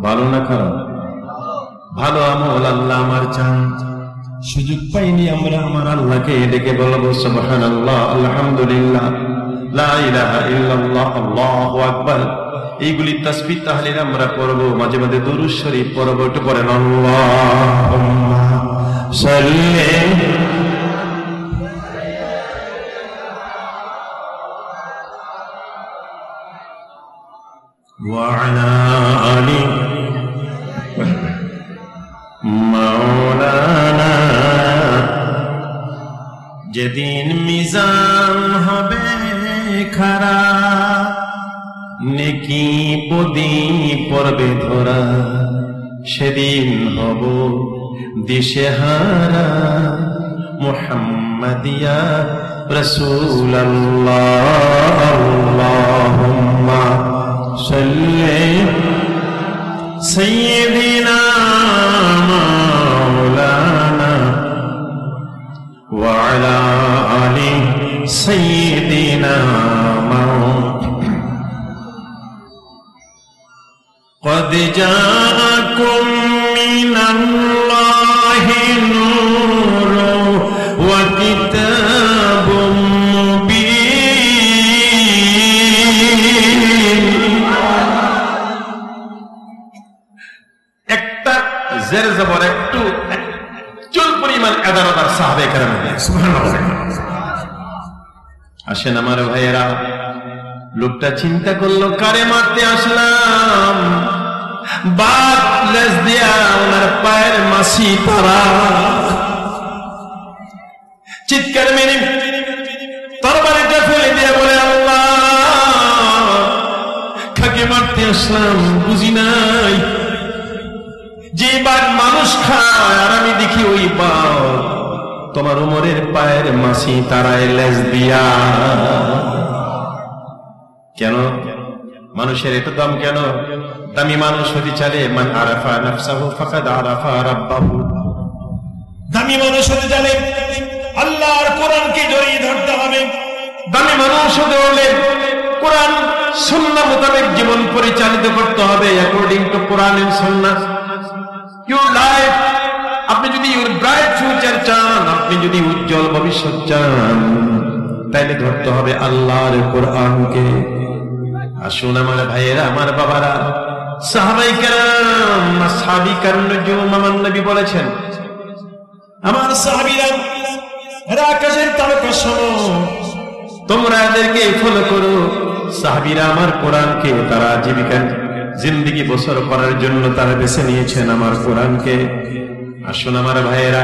ভালো না খারাপ? ভালো আমল আল্লাহ আমার চান। সুযোগ পাইনি আমরা আমার আল্লাহকে ডেকে বলবো সুবহানাল্লাহ, আলহামদুলিল্লাহ, লা ইলাহা ইল্লাল্লাহ, আল্লাহু আকবার। এইগুলি তাসবিহ তাহলিল আমরা পড়বো, মাঝে মাঝে দুরূদ শরীফ পড়বো। একটু পড়েন আল্লাহুম্মা সাল্লি ওয়া আলা আলি মাওলানা। যেদিন মিজান হবে খাড়া, নেকি বদি পড়বে ধরা, সেদিন হব দিশেহারা। মুহাম্মাদিয়া রাসূলুল্লাহ, আল্লাহুম্মা সাল্লি সাইয়্যিদিনা মাওলানা ওয়া আলা আলি সাইয়্যিদিনা মাওলানা। قد جاءكم من الله نور وكتاب مبين। একটা জের জবর একটু চুল পরিমাণ এদারদার সাহাবে কেরাম। সুবহানাল্লাহ। আসেন আমার ভাইয়েরা, লোকটা চিন্তা করলো, কারে মারতে আসলাম? বাপ লেজ দিয়া ওনার পায়ের মাসি তারা। চিৎকার মেরে তরবারিটা ফেলে দিয়ে বলে, আল্লাহ, কাকে মারতে আসলাম বুঝি নাই। যে বাঘ মানুষ খায় আর আমি দেখি ওই বাঘ তোমার উমরের পায়ের মাসি তারায় লেজ দিয়া। কেন মানুষের এত দাম? কেন দামি মানুষ হতে চালে? মান আরাফা নাফসাহু ফাকাদ আরাফা রাব্বাহু। দামি মানুষ হতে চালে আল্লাহর কোরআনকে জড়িয়ে ধরতে হবে। দামি মানুষ হতে হলে কোরআন সুন্নাহ মোতাবেক জীবন পরিচালিত করতে হবে, according to Quran and Sunnah. Your life, আপনি যদি ইউর ব্রাইট ফিউচার চান, আপনি যদি উজ্জ্বল ভবিষ্যৎ চান, তাইলে ধরতে হবে আল্লাহর কোরআনকে। আসুন আমার ভাইয়েরা, আমার বাবারা, সাহাবায়ে কেরাম, আসহাবী কান্নুজুম, আমার নবী বলেছেন, আমার সাহাবীরা এরা আকাশের তারকা শোনো, তোমরা এদেরকে ফলো করো। সাহাবীরা আমার কোরআনকে তারা জীবিকা জিন্দেগি বসর করার জন্য তারা বেছে নিয়েছেন আমার কোরআনকে। আসুন আমার ভাইয়েরা,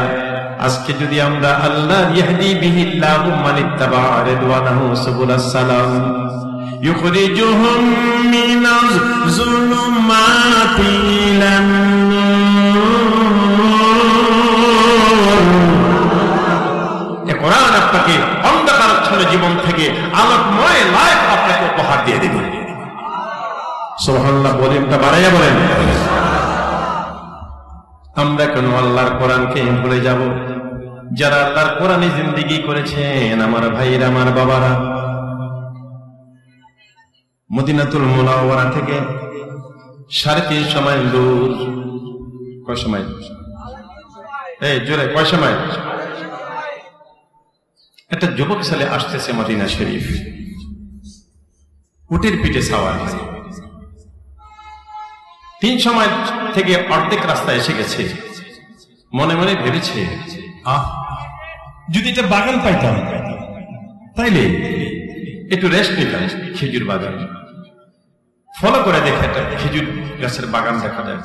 আজকে যদি আমরা আল্লাহ ইয়াহদি বিহিল্লাহু মানিত্তাবা রিদওয়ানাহু সুবুলাস সালাম ইউখরিজুহুম মিনাজ যুলুমাতি ইলান নূর, এই কোরআন আপনাকে অন্ধকারাচ্ছন্ন জীবন থেকে আলোকময় লাইফ আপনাকে উপহার দিয়ে দেবে। সুবহানাল্লাহ বলেন, তা বাড়াইয়া বলেন। আমরা কেন আল্লাহর কোরআনকে ভুলে যাব? যারা আল্লাহর কোরআনে জিন্দেগি করেছেন আমার ভাইয়েরা, আমার বাবারা, মদিনাতুল মুনাওয়ারা থেকে 3.5 মাইল দূর। কয় সময়? এই জোরে কয় সময়? একটা যুবক ছেলে আসতেছে মদিনা শরীফ, উটের পিঠে সাওয়ার। 300 মাইল থেকে অর্ধেক রাস্তা এসে গেছে। মনে মনে ভেবেছে, যদি এটা বাগান পাইতাম তাইলে একটু রেস্ট নিতাম। খেজুর বাগান ফলো করে দেখে একটা খেজুর গাছের বাগান দেখা যায়।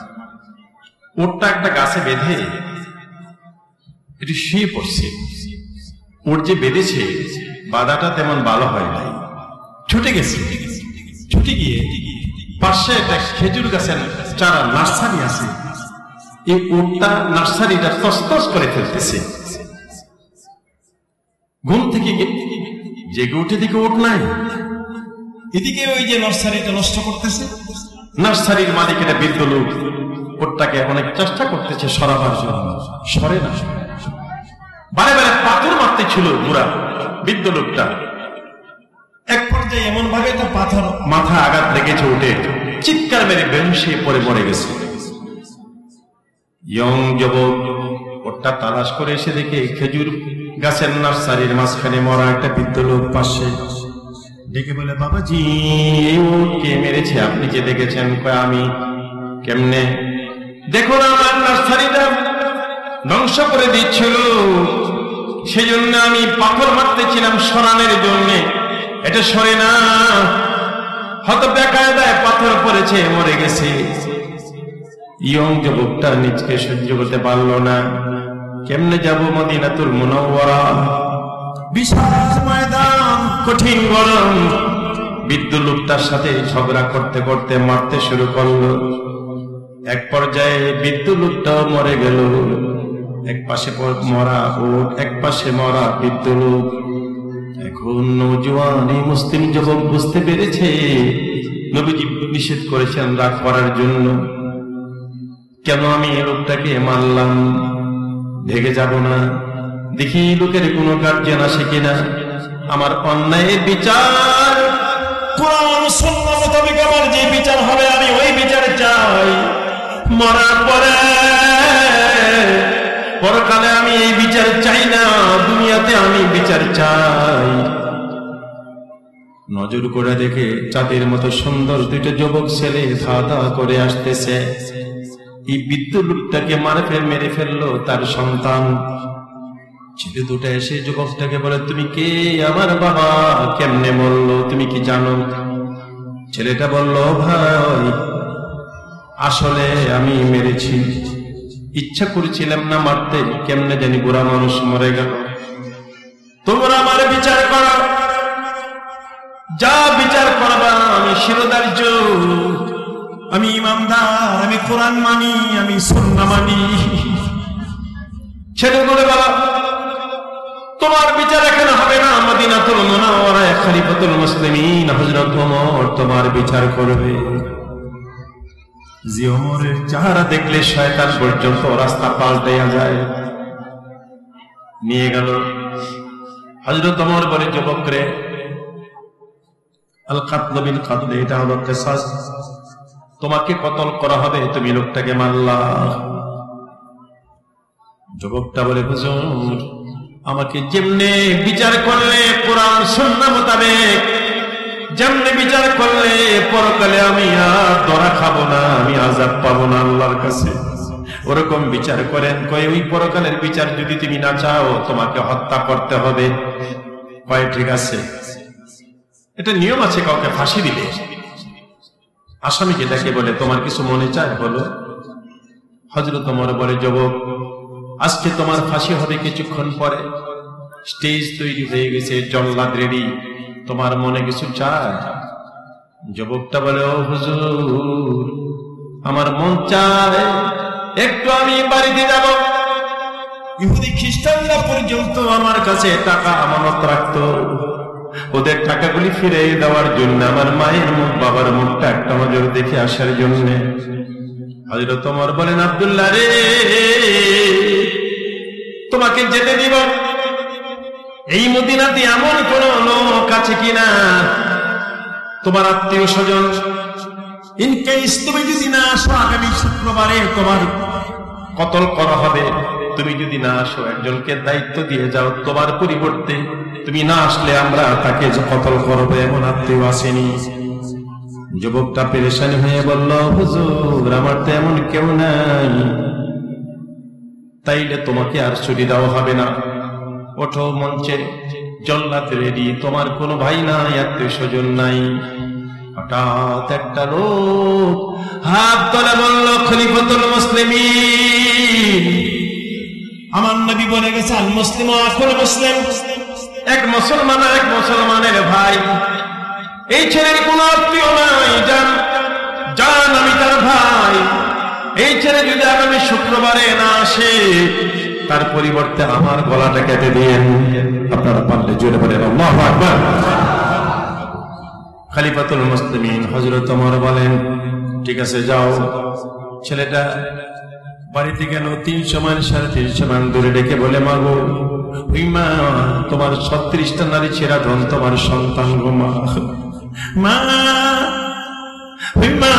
উটটা একটা গাছে বেঁধে একটু শুয়ে পড়ছে। উট যে বেঁধেছে বাধাটা তেমন ভালো হয় নাই, ছুটে গেছে। ছুটে গিয়ে পাশে একটা খেজুর গাছের চারা নার্সারি আছে, এই উটটা নার্সারিটা তসতস করে ফেলতেছে। ঘুম থেকে জেগে উঠে দিকে উঠ নাই, এদিকে ওই যে নার্সারিটা নষ্ট করতেছে। নার্সারির মালিক এটা বৃদ্ধ লোক, উটটাকে অনেক চেষ্টা করতেছে সরাবার জন্য, সরে না। বারে বারে পাথর মারতে ছিল বুড়া বৃদ্ধ লোকটা। এক পর্যায়ে এমন ভাবে একটা পাথর মাথা আঘাত লেগেছে, উঠে চিৎকার মেরে বেহুশ হয়ে পড়ে মরে গেছে। ইয়ং যুবক ওটা তালাশ করে এসে দেখে খেজুর গাছের নার্সারির মাঝখানে মরা একটা বৃদ্ধ লোক পাশে। ডেকে বলে, বাবাজি, এই উট কে মেরেছে? আপনি যে দেখেছেন? কয়, আমি। কেমনে? দেখুন, আমার নার্সারিটা ধ্বংস করে দিচ্ছিল, সেই জন্য আমি পাথর মারতেছিলাম সরানোর জন্য। এটা সরে না, হয়তো বেকায়দায় পাথর পড়েছে, মরে গেছে। ইয়ং যুবকটা নিজকে সহ্য করতে পারল না। কেমনে যাব মদিনাতুল মুনাওয়ারা? বিশাল ময়দান, কঠিন গরম। বৃদ্ধ লোকটার সাথে ঝগড়া করতে করতে মারতে শুরু করলো। এক পর্যায়ে বৃদ্ধ লোকটাও মরে গেল। এক পাশে মরা উট, এক পাশে মরা বৃদ্ধ লোক। এখন নওজোয়ান এই মুসলিম যুবক বুঝতে পেরেছে নবীজি নিষেধ করেছেন রাগ করার জন্য। কেন আমি এই লোকটাকে মারলাম? ভেগে যাব না, দেখি লোকের কোনো গার্জিয়ান আসে কিনা। আমার অন্যায়ের বিচার কোরআন সুন্নাহ মোতাবেক আমার যে বিচার হবে আমি ওই বিচার চাই। মরার পরে পরকালে আমি এই বিচার চাই না, দুনিয়াতে আমি বিচার চাই। নজর করে দেখে চাঁদের মতো সুন্দর দুইটা যুবক ছেলে খাওয়া করে আসতেছে। এই বৃদ্ধ লোকটাকে মেরে ফেললো তার সন্তান। ছেলে দুটা এসে যুবকটাকে বলে, তুমি কে? আমার বাবা কেমনে মরলো তুমি কি জানো? ছেলেটা বলল, ভাই আসলে আমি মেরেছি, ইচ্ছা করেছিলাম না মারতে, কেমনে জানি বুড়া মানুষ মরে গেল। তোমরা আমার বিচার করো, যা বিচার করবা আমি শিরোধার্য, আমি ইমামদার, আমি কোরআন মানি, আমি সুন্নাহ মানি। ছেলেগুলো বলা, তোমার বিচার এখানে হবে না, মদিনাতুল মুনাওয়ারায় খলিফাতুল মুসলিমিন হযরত ওমর তোমার বিচার করবে। যে ওমরের চেহারা দেখলে শয়তান পর্যন্ত রাস্তা পাল্টাইয়া যায়। নিয়ে গেল। হযরত ওমর বলে, যুবক রে, আল কাতল বিল কাতল, এটা হলো কিসাস, তোমাকে কতল করা হবে, তুমি লোকটাকে মারলা। যুবকটা বলে, হুজুর আমাকে যেমনে বিচার করলে কোরআন সুন্নাহ মোতাবেক, যেমনে বিচার করলে পরকালে আমি আর ধরা খাবো না, আমি আযাব পাবো না আল্লাহর কাছে, ওরকম বিচার করেন। কয়, ওই পরকালের বিচার যদি তুমি না চাও তোমাকে হত্যা করতে হবে। কয়, ঠিক আছে। এটা নিয়ম আছে, কাউকে ফাঁসি দিলে আসামিকে ডেকে বলে, তোমার কিছু মনে চায় বলো। হযরত ওমর বলে, যুবক আজকে তোমার ফাঁসি হবে কিছুক্ষণ পরে, স্টেজ তৈরি হয়ে গেছে, জল্লাদ রেডি, তোমার মনে কিছু চায়? যুবকটা বলে, ও হুজুর আমার মন চায় একটু আমি বাড়িতে যাব। ইহুদি খ্রিস্টানরা পর্যন্ত আমার কাছে টাকা আমানত রাখতো, ওদের টাকাগুলি ফিরে দেওয়ার জন্য, আমার মায়ের মুখ বাবার মুখটা একটা নজর দেখে আসার জন্য। হযরত ওমর বলেন, আব্দুল্লাহ রে, তোমাকে যেতে দিব। এই মদিনাতে এমন কোন লোক আছে কিনা, তোমার আত্মীয় স্বজন, ইনকেস তুমি যদি না আসো আগামী শুক্রবারে তোমার কতল করা হবে, তুমি যদি না আসো একজনকে দায়িত্ব দিয়ে যাও, তোমার পরিবর্তে তুমি না আসলে আমরা তাকে কতল করবো, এমন আত্মীয় আসেনি। যুবকটা পেরেশানি হয়ে বলল, হুজুর আমার তো এমন কেউ নাই। তাইলে তোমাকে আর ছুটি দেওয়া হবে না, ওঠো মঞ্চে, জল্লাদ রেডি, তোমার কোনো ভাই নাই, আত্মীয় স্বজন নাই। হঠাৎ একটা লোক হাত তোলা বলল, খলিফাতুল মুসলিমিন, আমার নবী বলে গেছে, আল মুসলিম আখুল মুসলিম, এক মুসলমান এক মুসলমানের ভাই। এই ছেলের কোন আত্মীয় নাই, জান জান আমি তার ভাই। এই ছেলে যদি আগামী শুক্রবারে না আসে, তার পরিবর্তে আমার গলাটা কেটে দিয়েন। আপনারা পারলে জোরে বলেন আল্লাহু আকবার। খলিফাতুল মুসলিমিন হযরত ওমর বলেন, ঠিক আছে যাও। ছেলেটা বাড়িতে গেল, 300 মাইল 350 মাইল দূরে ডেকে বলে, মাগো ওই মা, তোমার 36টা নারী ছেড়া ধন তোমার সন্তান গো মা, মা ওই মা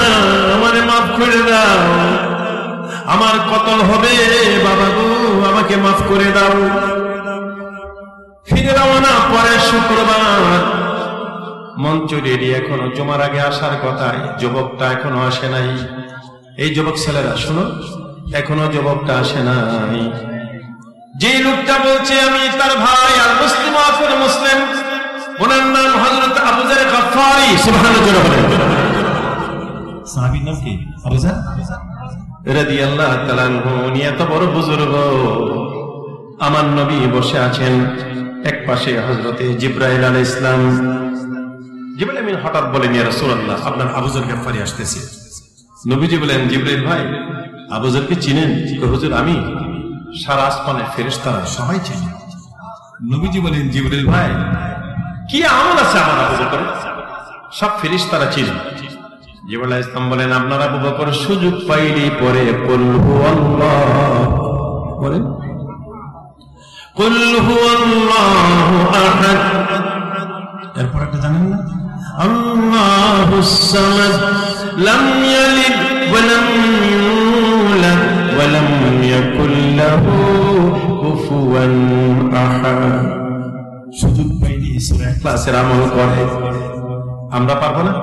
আমারে মাফ করে দাও, আমার কতল হবে বাবা গো, আমাকে মাফ করে দাও। ফিরে রওনা পরের শুক্রবার, মঞ্চ রেডি, এখনো জুমার আগে আসার কথা, যুবকটা এখনো আসে নাই। এই যুবক ছেলেরা শুনো, এখনো যুবকটা আসে নাই। যে লোকটা বলছে আমি তার ভাই, আর মুসলিম আখুল মুসলিম, ওনার নাম হযরত আবু যার গফফারি, সুবহানাল্লাহ বলেন। সাহাবীর নাম কি? আবু যার রাদিয়াল্লাহু তাআলা আনহু। উনি এত বড় বুজুর্গ, আমার নবী বসে আছেন, এক পাশে হযরতে জিবরাইল আলাইহিস সালাম। জিবরাইল আমিন হঠাৎ বলেন, ইয়া রাসূলুল্লাহ, আপনার আবু যার গফফারি আসতেছে। নবীজি বলেন, জিবরাইল ভাই আবু যারকে চিনেন? হুজুর আমি সারা আসমানের ফেরেশতারা সবাই চিনি। নবীজি বলেন, জিবরাইল ভাই কি আমল আছে আমার আবু বকর? সব ফেরেশতারা চিনেন। জিবরাইল আলাইহিস সালাম বলেন, আপনার আবু বকর সুযোগ পাইলেই পরে কুল হুয়াল্লাহ, বলেন কুল হুয়াল্লাহু আহাদ। এরপর একটা জানেন না, আল্লাহুস সামাদ, লাম ইয়ালিদ ওয়া লাম ইউলাদ ওয়া লাম ইয়াকুল লাহু কুফুয়ান আহাদ। সুযোগ পাইলে সূরা ইখলাসের আমল করে। আমরা পারবো না?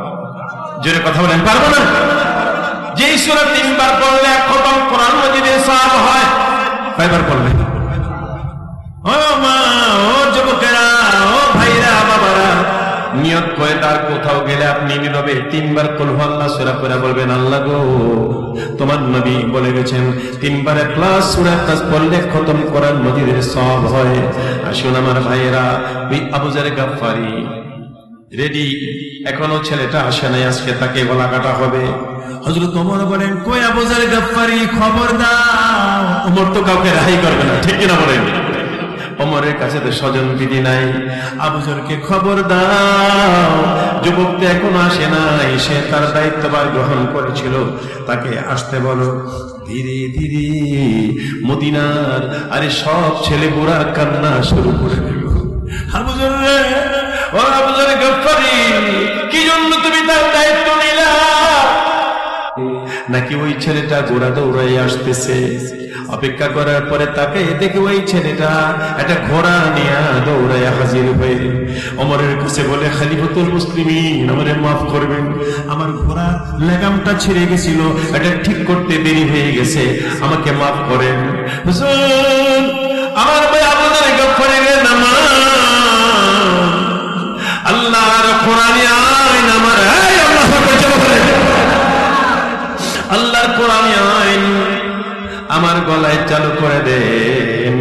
জোরে কথা বলেন, পারবো না? যে সূরা 3 বার পড়লে খতম কোরআন মাজিদের সওয়াব হয়, কয়বার পড়লে? ও মা, ও যুবকেরা, ও ভাইরা, বাবারা, নিয়ত করে আর কোথাও গেলে আপনি নীরবে 3 বার কুল হুয়াল্লাহ সূরা পড়ে বলবেন, আল্লাহ গো তোমার নবী বলে গেছেন 3 বার ইখলাস সূরা ইখলাস পড়লে খতম কোরআন মজিদের সওয়াব হয়। আসুন আমার ভাইয়েরা, ওই আবু যার গাফফারি রেডি, এখনো ছেলেটা আসে নাই, আজকে তাকে গলা কাটা হবে। হযরত ওমর বলেন, কই আবু যার গাফফারি, খবর দাও। ওমর তো কাউকে রেহাই করবে না, ঠিক কিনা বলেন? ওমরের কাছে তো স্বজন বিধি নাই। আবু যরকে খবর দাও, যুবকটা এখনো আসে নাই, সে তার দায়িত্বভার গ্রহণ করেছিল, তাকে আসতে বলো। ধীরে ধীরে মদিনার আরে সব ছেলে বুড়া কান্না শুরু করে দিল। আবু যর রে, ও আবু যর গাফফারি, কি জন্য তুমি তার দায়িত্ব নিলা? নাকি ওই ছেলেটা ঘোড়া দৌড়াই আসতেছে, অপেক্ষা করার পরে তাকে দেখে ওই ছেলেটা একটা ঘোড়া নিয়ে দৌড়াইয়া হাজির হয়ে ওমরের কাছে বলে, খলিফাতুল মুসলিমিন, আমারে মাফ করবেন, আমার ঘোড়ার লাগামটা ছিঁড়ে গেছিল, এটা ঠিক করতে দেরি হয়ে গেছে, আমাকে মাফ করেন। হুজুর, আমার ভাই আবু যর গাফফারির নামাজ, আল্লাহর কোরআনে আইন আমার, এই আল্লাহ বলেন, আল্লাহর কোরআনে আইন আমার গলায় চালু করে দেন।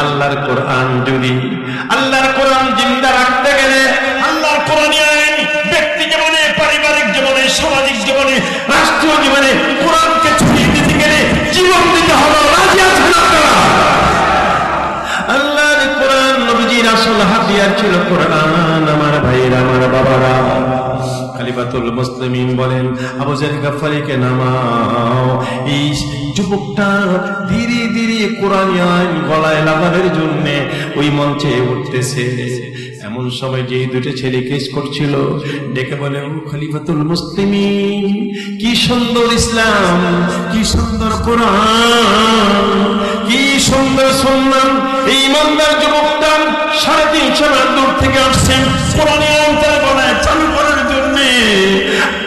আল্লাহর কোরআন যদি, আল্লাহর কোরআন জিন্দা রাখতে গেলে আল্লাহর কোরআন আইন ব্যক্তি জীবনে, পারিবারিক জীবনে, সামাজিক জীবনে, রাষ্ট্রীয় জীবনে কোরআনকে ছড়িয়ে দিতে গেলে জীবন দিতে হবে। রাজি আছেন আপনারা? আল্লাহর কোরআন নবীজির আসল হাতিয়ার ছিল কোরআন। আমার ভাইরা, আমার বাবারা, খলিফাতুল মুসলিমিন বলেন, আবু যার গাফফারিকে নামাও। এই যুবকটা ধীরে ধীরে কোরআন আইন গলায় লাগানোর জন্য ওই মঞ্চে উঠতেছে। এমন সময় যে দুটো ছেলে কেস করছিল ডেকে বলে, ও খলিফাতুল মুসলিমিন, কি সুন্দর ইসলাম, কি সুন্দর কোরআন, কি সুন্দর সুন্নাহ। এই ইমানদার যুবকটা 350 মাইল দূর থেকে আসছেন কোরআন আইন তার গলায় চালু করার জন্য।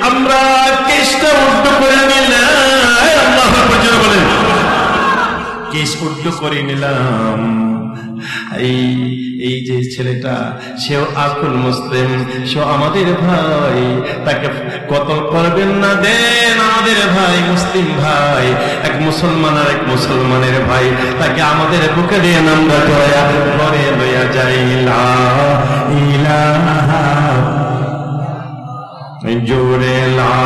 আমরা কেসটা উদ্ধ করে নিলাম, আল্লাহ আকবার বলেন, কেস উদ্ধ করে নিলাম। এই যে ছেলেটা, সেও আকুল মুসলিম, সেও আমাদের ভাই, তাকে কতল করবেন না, দেন আমাদের ভাই, মুসলিম ভাই, এক মুসলমান আর এক মুসলমানের ভাই, তাকে আমাদের বুকে দিয়ে আমরা ঘরে লইয়া যাই। লা ইলাহা, জোরে লা,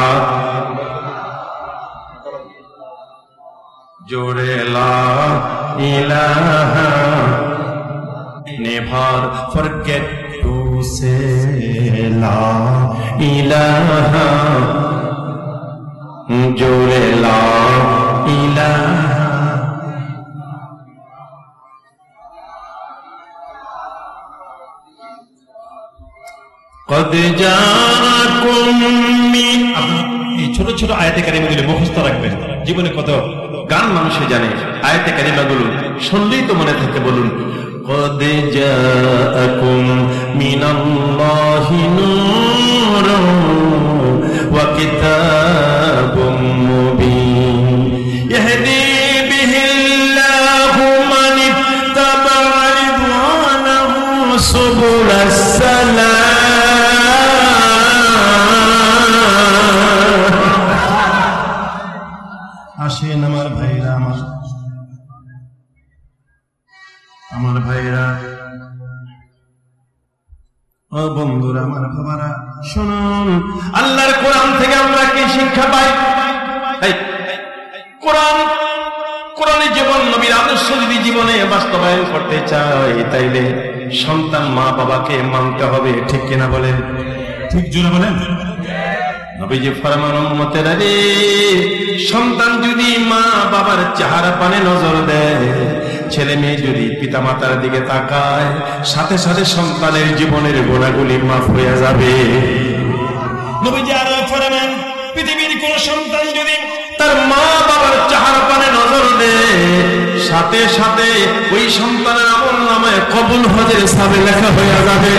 জোরে লা ইলাহা, never forget to say la ilaha, jore la ilaha। قد جاءكم من, এই ছোট ছোট আয়াতে কারিমাগুলো মুখস্থ রাখবেন, জীবনে কত গান মানুষে জানে, আয়াতে কারিমাগুলো শুনলেই তো মনে থাকে। বলুন, قد جاءكم من الله نور وكتاب مبين يهدي به الله من اتبع رضوانه سبل السلام। আসেন আমার ভাইরা, আমার ভাইরা, ও বন্ধুরা, আমার বাবারা, শুনুন, আল্লাহর কোরআন থেকে আমরা কি শিক্ষা পাই? কোরআনের জীবন, নবীর আদর্শ যদি জীবনে বাস্তবায়ন করতে চাই, তাইলে সন্তান মা বাবাকে মানতে হবে, ঠিক কিনা বলেন? ঠিক জোরে বলেন। নবীজি ফরমান, উম্মতেরা রে, সন্তান যদি মা বাবার চেহারা পানে নজর দেয়, ছেলে মেয়ে যদি পিতা মাতার দিকে তাকায়, সাথে সাথে সন্তানের জীবনের গুণাগুলি মাফ হয়ে যাবে। নবীজি আরো ফরমান, পৃথিবীর কোন সন্তান যদি তার মা বাবার চেহারা পানে নজর দেয়, সাথে সাথে ওই সন্তানের আমলনামায় কবুল হজের হিসাবে লেখা হয়ে যাবে।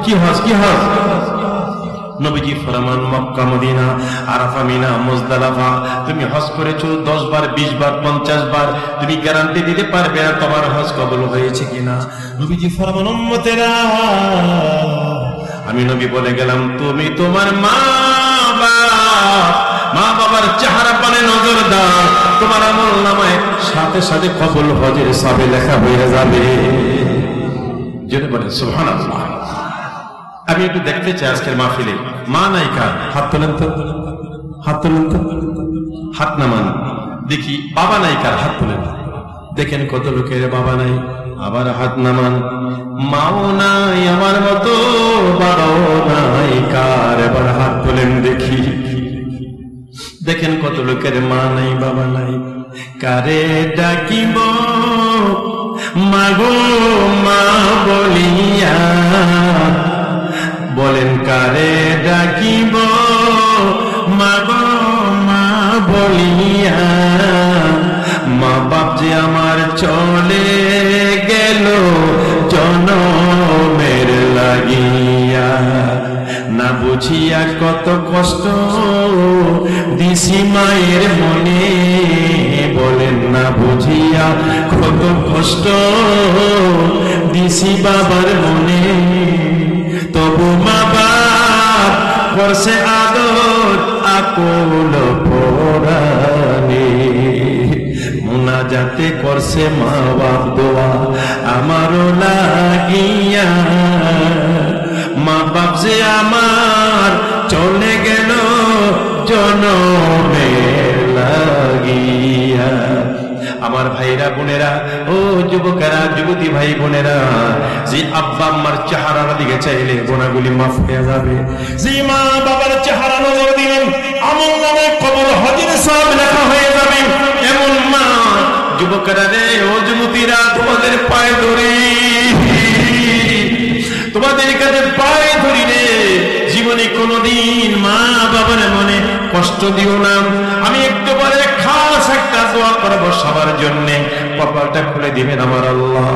কি হজ, কি হজ? নবীজি ফরমান, মক্কা, মদিনা, আরাফা, মিনা, মুজদালিফা তুমি হজ করেছো 10 বার, 20 বার, 50 বার, তুমি গ্যারান্টি দিতে পারবে না তোমার হজ কবুল হয়েছে কিনা? নবীজি ফরমান, উম্মতেরা, আমি নবী বলে গেলাম, তুমি তোমার মা বাবার চেহারা পানে নজর দাও, তোমার আমলনামায় সাথে সাথে কবুল হজের সবে লেখা হয়ে যাবে। যেটা বলেন সুবহানাল্লাহ। আমি একটু দেখতে চাই আজকের মাহফিলে মা নাই কার? হাত তোলেন তো, হাত তোলেন তো, হাত নামান দেখি। বাবা নাই কার? হাত তোলেন। দেখেন কত লোকের বাবা নাই, আবার হাত নামান। মাও নাই আমার মতো, বাবাও নাই কার? এবার হাত তোলেন দেখি। দেখেন কত লোকের মা নাই, বাবা নাই। কারে ডাকিব মাগো মা বলিয়া, বলেন কারে ডাকিব মাগো মা বলিয়া। মা বাপ যে আমার চলে গেল জনমের লাগিয়া, না বুঝিয়া কত কষ্ট দিছি মায়ের মনে। বলেন না বুঝিয়া কত কষ্ট দিছি বাবার মনে। তবু মা বাপ করছে আদর আকুল পরাণে, মুনাজাতে করছে মা বাপ দোয়া আমারও লাগিয়া। মা বাপ যে আমার চলে গেল জনমের লাগিয়া। আমার ভাইরা বোনেরা, ও যুবকেরা, যুবতী ভাই বোনেরা, যে আব্বা আম্মার চেহারার দিকে চাইলে গোনাগুলি মাফ হয়ে যাবে। যে মা বাবার চেহারা নজর দিলেন আমলনামায় কবুল হজের সওয়াব লেখা হয়ে যাবে, এমন মা। যুবকেরা রে, ও যুবতীরা, তোমাদের পায়ে ধরি, তোমাদের কাছে পায়ে ধরি রে। জীবনে কোনদিন মা বাবার মনে কষ্ট দিও না। আমি একটু পরে খাস একটা দোয়া করবো সবার জন্য, কপালটা খুলে দিবেন আমার আল্লাহ।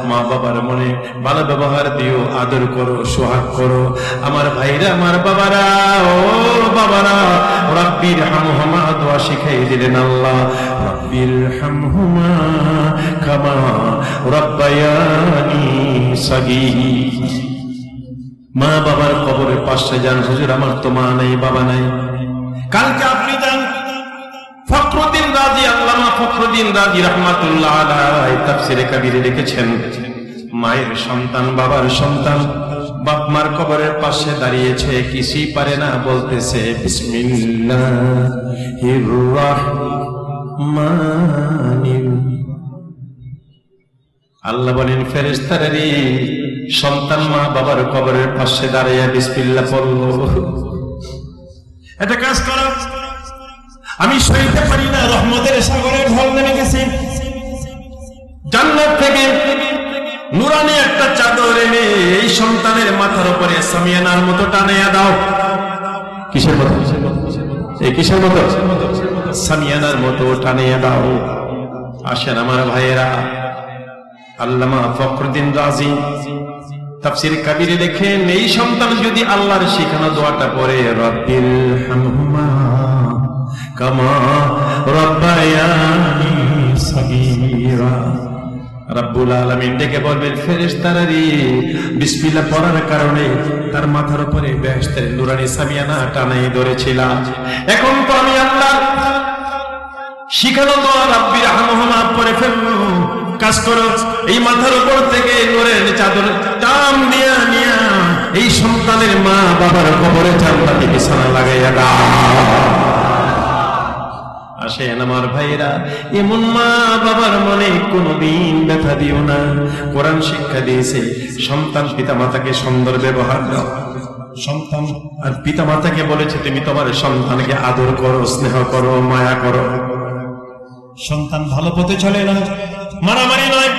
মা বাবার মনে ভালো ব্যবহার দিও, আদর করো, সোহাগ করো। আমার ভাইরা, আমার বাবারা, ও বাবারা, রাব্বির হামহুমা দোয়া শিখাই দিলেন আল্লাহ। রাব্বির হামহুমা কামা রাব্বায়ানি সাগীর। মা বাবার কবরের পাশে যান, হুজুর আমার তো মা নাই, বাবা নাই। কালকে আপনি যান, ফখরুদ্দিন রাজি, আল্লামা ফখরুদ্দিন রাজি রাহমাতুল্লাহ আলাইহি তাফসীরে কাবীরে লিখেছেন, মায়ের সন্তান, বাবার সন্তান, বাপ মার কবরের পাশে দাঁড়িয়েছে, কিছুই পারে না, বলতেছে বিসমিল্লাহির রাহমানির। আল্লাহ বলেন, ফেরেশতারা রে, সন্তান মা বাবার কবরের পাশে দাঁড়িয়ে বিসমিল্লাহ পড়লো। এটা কাজ করো, আমি সইতে পারি না। রহমতের সাগরে ঢল নেমে গেছে, জান্নাত থেকে নুরানি একটা চাদর এনে এই সন্তানের মাথার উপরে সামিয়ানার মতো টানিয়ে দাও। কিসের মতো? এই কিসের মতো? সামিয়ানার মতো টানিয়ে দাও। আসেন আমার ভাইয়েরা, আল্লামা ফখরুদ্দিন রাজি তাফসীর কাবীরে লেখেন, এই সন্তান যদি আল্লাহর শিখানো দোয়াটা পড়ে, রাব্বিল হামহুমা কামা রাব্বায়ানি সাগীরা, রব্বুল আলামিন ডেকে বলবেন, ফেরেশতারা রে, বিসমিল্লাহ পড়ার কারণে তার মাথার উপরে বেহেশতের নুরানি সামিয়ানা টানাই ধরেছিলাম। এখন তো আমি আল্লাহর শিখানো দোয়া রাব্বির হামহুমা পড়ে ফেলবো। কাজ করো, এই মাথার উপর থেকে নূরের চাদর টান নিয়া নিয়া এই সন্তানের মা বাবার কবরে জান্নাতি বিছানা লাগাইয়া দাও। আসেন আমার ভাইরা, এমন মা বাবার মনে কোনদিন ব্যথা দিও না। কোরআন শিক্ষা দিয়েছে, সন্তান পিতা মাতাকে সুন্দর ব্যবহার দাও। সন্তান আর পিতা মাতাকে বলেছে, তুমি তোমার সন্তানকে আদর করো, স্নেহ করো, মায়া করো। সন্তান ভালো পথে চলে না, মারামারি নয়,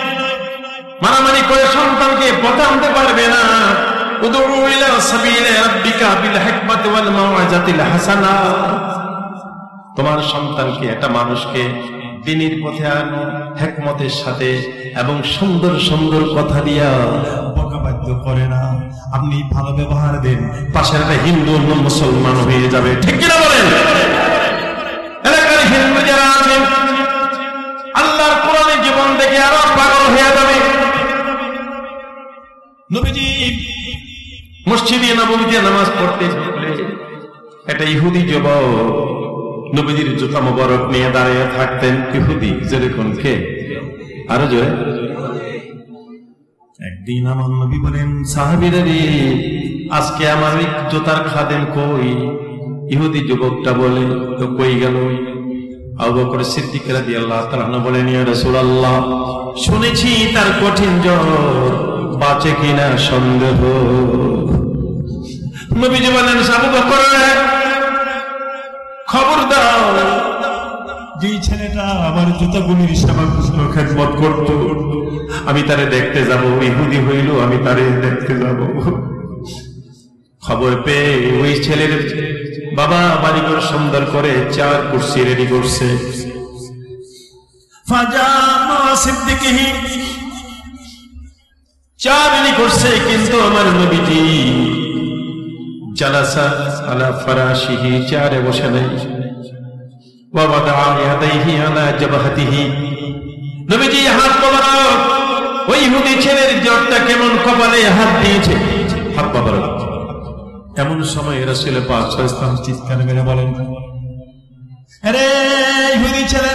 মারামারি করে সন্তানকে পথে আনতে পারবে না। উদউ ইলা সাবিলি রাব্বিকা বিল হিকমাতি ওয়াল মাউইজাতিল হাসানা। তোমার সন্তানকে, একটা মানুষকে দ্বীনের পথে আনো হিকমতের সাথে এবং সুন্দর সুন্দর কথা দিয়া বকা বাধ্য করে না। আপনি ভালো ব্যবহার দেন, পাশের একটা হিন্দু অন্য মুসলমান হয়ে যাবে, ঠিক কিনা বলেন? এলাকার হিন্দু যারা আছেন, আল্লাহর কোরআনের জীবন দেখে আরো পাগল হয়ে যাবে। নবীজি মসজিদে নববীতে নামাজ পড়তে ঢুকলে একটা ইহুদি যুবক নবীজির জুতা মোবারক নিয়ে দাঁড়িয়ে থাকতেন। ইহুদি যেরকম কে আরো জোরে। একদিন আমার নবী বলেন, সাহাবীরা রে, আজকে আমার ওই জুতার খাদেম কই? ইহুদি যুবকটা বলে, তো কই গেল? আবু বকর সিদ্দিক রাদিয়াল্লাহু তাআলা আনহু বলেন, ইয়া রাসূলুল্লাহ, শুনেছি তার কঠিন জ্বর, বাঁচে কিনা সন্দেহ। নবীজি বলেন, আবু বকর খবর দাও, যে ছেলেটা আমার জুতাগুলির সেবা খেদমত করত, আমি তারে দেখতে যাব। ইহুদি হইল, আমি তারে দেখতে যাব। খবর পেয়ে ওই ছেলের বাবা বাড়িঘর সুন্দর করে চার কুরসি রেডি করছে। চা রেডি করছে, কিন্তু আমার নবীজি জালাসা আলা ফারাশিহি, চেয়ারে বসে নাই। নবীজি হাত মোবারক ওই ইহুদি ছেলের জ্বরটা কেমন কপালে হাত দিয়েছে, হাত মোবারক। এমন সময় রাসূল পাক সাল্লাল্লাহু আলাইহি ওয়াসাল্লাম চিৎকার মেরে বলেন, আরে ইহুদি ছেলে,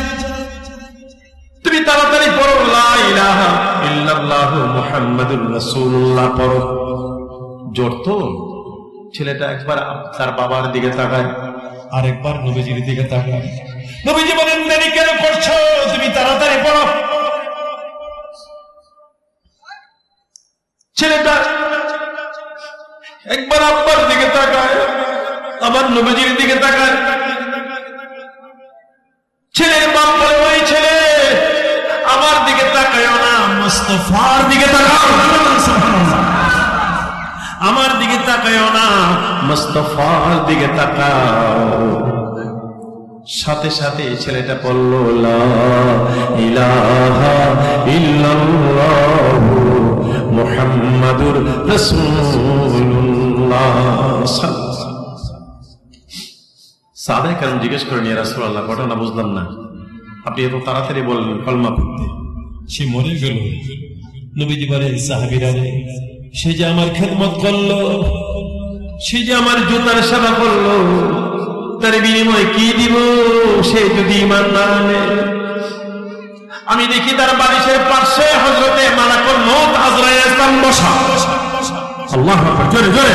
তুমি তাড়াতাড়ি পড়ো লা ইলাহা ইল্লাল্লাহু মুহাম্মাদুর রাসূলুল্লাহ পড়ো। জ্বর তো। ছেলেটা একবার তার বাবার দিকে তাকায়, আরেকবার নবীজির দিকে তাকায়। নবীজি বলেন, দেরি কেন করছো? তুমি তাড়াতাড়ি পড়ো। ছেলেটা একবার আব্বার দিকে তাকায়, আবার নবীজির দিকে তাকায়। ছেলের বাপ বলে, ওই ছেলে আমার দিকে তাকায় না, মুস্তাফার দিকে তাকাও। আমার দিকে তাকায় না, মুস্তাফার দিকে তাকাও। সাথে সাথে ছেলেটা বলল, লা ইলাহা ইল্লাল্লাহু মুহাম্মাদুর রাসূলুল্লাহ। সাহাবায়ে কেরাম জিজ্ঞেস করেন, ইয়া রাসূলুল্লাহ, ঘটনা বুঝলাম না, আপনি এত তাড়াতাড়ি বললেন কলমা পড়তে। সে মরে গেল। নবীজি বলেন, সাহাবীরা রে, সে যে আমার খেদমত করলো, সে যে আমার জুতার সেবা করলো, তার বিনিময়ে কি দিব? সে যদি ঈমান না আনে। আমি দেখি তার বালিশের পাশে হযরতে মালাকুল মউত আজরাইল ইসলাম বসা। আল্লাহু আকবার, জোরে জোরে।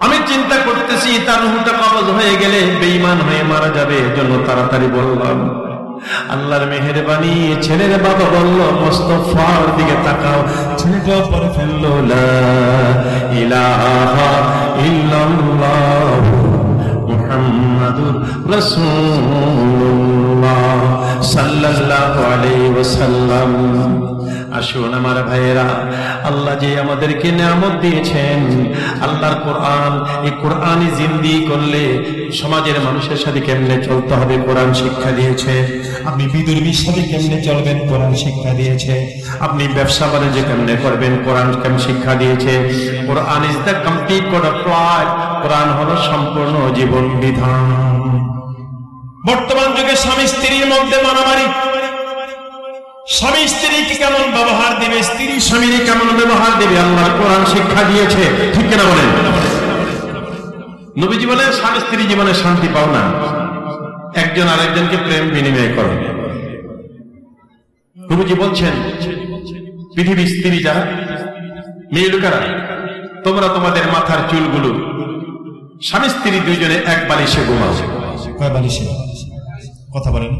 আমি চিন্তা করতেছি তার রূহটা কবজ হয়ে গেলে বেঈমান হয়ে মারা যাবে, এজন্য তাড়াতাড়ি বললাম। আল্লাহর মেহেরবানি, ছেলের বাবা বলল, মুস্তাফার দিকে তাকাও। ছেলেটা পরে ফেলল, লা ইলাহা ইল্লাল্লাহু মুহাম্মাদুর রাসূলুল্লাহ সাল্লাল্লাহু আলাইহি ওয়াসাল্লাম। আসুন আমার ভাইয়েরা, আল্লাহ যে আমাদেরকে নিয়ামত দিয়েছেন, আল্লাহর কোরআন, এই কোরআনই জিন্দি করলে সমাজের মানুষের সাথে কেমনে চলতে হবে কোরআন শিক্ষা দিয়েছে। আপনি বিদুর্মীর সাথে কেমনে চলবেন কোরআন শিক্ষা দিয়েছে। আপনি ব্যবসা বাণিজ্য কেমনে করবেন কোরআন কেমন শিক্ষা দিয়েছে। Quran is the complete code of life. Quran হলো সম্পূর্ণ জীবন বিধান। বর্তমান যুগে স্বামী স্ত্রীর মধ্যে মারামারি, স্বামী স্ত্রীকে কেমন ব্যবহার দিবে, স্ত্রী স্বামীকে কেমন ব্যবহার দিবে, আল্লাহর কোরআন শিক্ষা দিয়েছে। ঠিক কিনা বলেন? নবীজি বলেন, স্বামী স্ত্রী জীবনে শান্তি পাও না, একজন আরেকজনকে প্রেম বিনিময় করো। নবীজি বলছেন, পৃথিবীর স্ত্রী যারা, মেয়ে লোকেরা, তোমরা তোমাদের মাথার চুলগুলো স্বামী স্ত্রী দুইজনে এক বালিশে ঘুমাও। কয় বালিশে? কথা বলেন।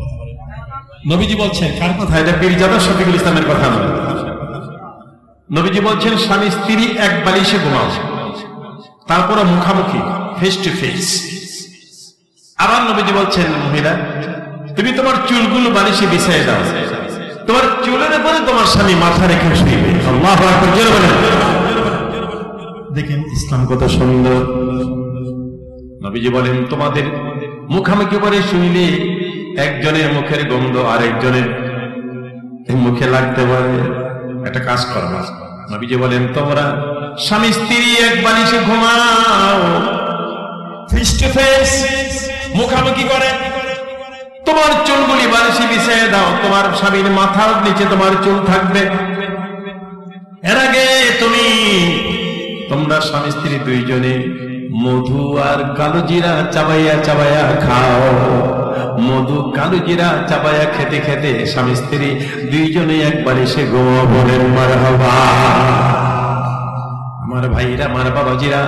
নবীজি বলছেন, কার কথা? এটা পীরজাদা শফিকুল ইসলামের কথা নয়। নবীজি বলছেন, স্বামী স্ত্রী এক বালিশে ঘুমাও, তারপরে মুখামুখি, ফেস টু ফেস। আবার নবীজি বলছেন, মহিলা তুমি তোমার চুলগুলো বালিশে বিছিয়ে দাও, তোমার চুলের উপরে তোমার স্বামী মাথা রেখে শুইবে। আল্লাহু আকবার, জোরে বলেন। দেখেন ইসলাম কত সুন্দর। নবীজি বলেন, তোমাদের মুখামুখি করে শুইলে একজনের মুখের গন্ধ আরেকজনের মুখে লাগতে পারে, একটা কাজ করবা। নবীজি বলেন, তোমরা স্বামী স্ত্রী এক বালিশে ঘুমাও, ফেস টু ফেস, মুখামুখি করে। তোমার চুলগুলি বালিশে বিছিয়ে দাও, তোমার স্বামীর মাথার নিচে তোমার চুল থাকবে। এর আগে তুমি তোমরা স্বামী স্ত্রী দুইজনে মধু আর কালো জিরা চাবাইয়া চাবাইয়া খাও। মধু কালো জিরা চাবাইয়া খেতে খেতে স্বামী স্ত্রী দুইজনে একবার এসে ঘুমাও, বলেন মারহাবা। আমার ভাইরা, আমার বাবাজিরা,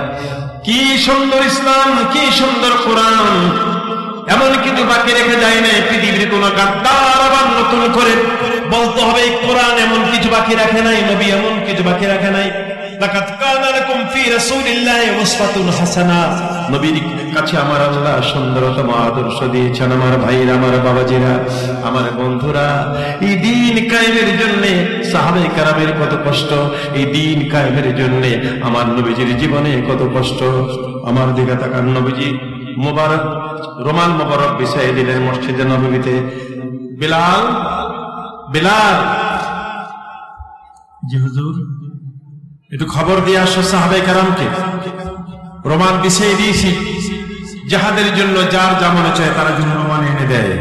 কি সুন্দর ইসলাম, কি সুন্দর কোরআন। এমন কিছু বাকি রেখে যায় না পৃথিবীর কোন গাদ্দার আবার নতুন করে বলতে হবে কোরআন এমন কিছু বাকি রাখে নাই, নবী এমন কিছু বাকি রাখে নাই। লাকাদ কানা লাকুম ফি রাসূলিল্লাহি উসওয়াতুন হাসানাহ। নবীর কাছে আমার আল্লাহ সুন্দরতম আদর্শ দিয়েছেন। আমার ভাইরা, আমার বাবাজিরা, আমার বন্ধুরা, এই দ্বীন কায়েমের জন্য সাহাবায়ে কেরামের কত কষ্ট, এই দ্বীন কায়েমের জন্য আমার নবীজির জীবনে কত কষ্ট। আমার দিকে তাকান, নবীজি মুবারক রোমান মুবারক বিছাইয়ে দিলেন মসজিদে নববীতে। বিলাল, বিলাল, জি হুজুর, একটু খবর দিয়ে আসো সাহাবায়ে কেরামকে, রোমান বিছাইয়ে দিয়েছি, জাহাদের জন্য যার যা মনে চায় তারা জন্য রোমান এনে দেয়।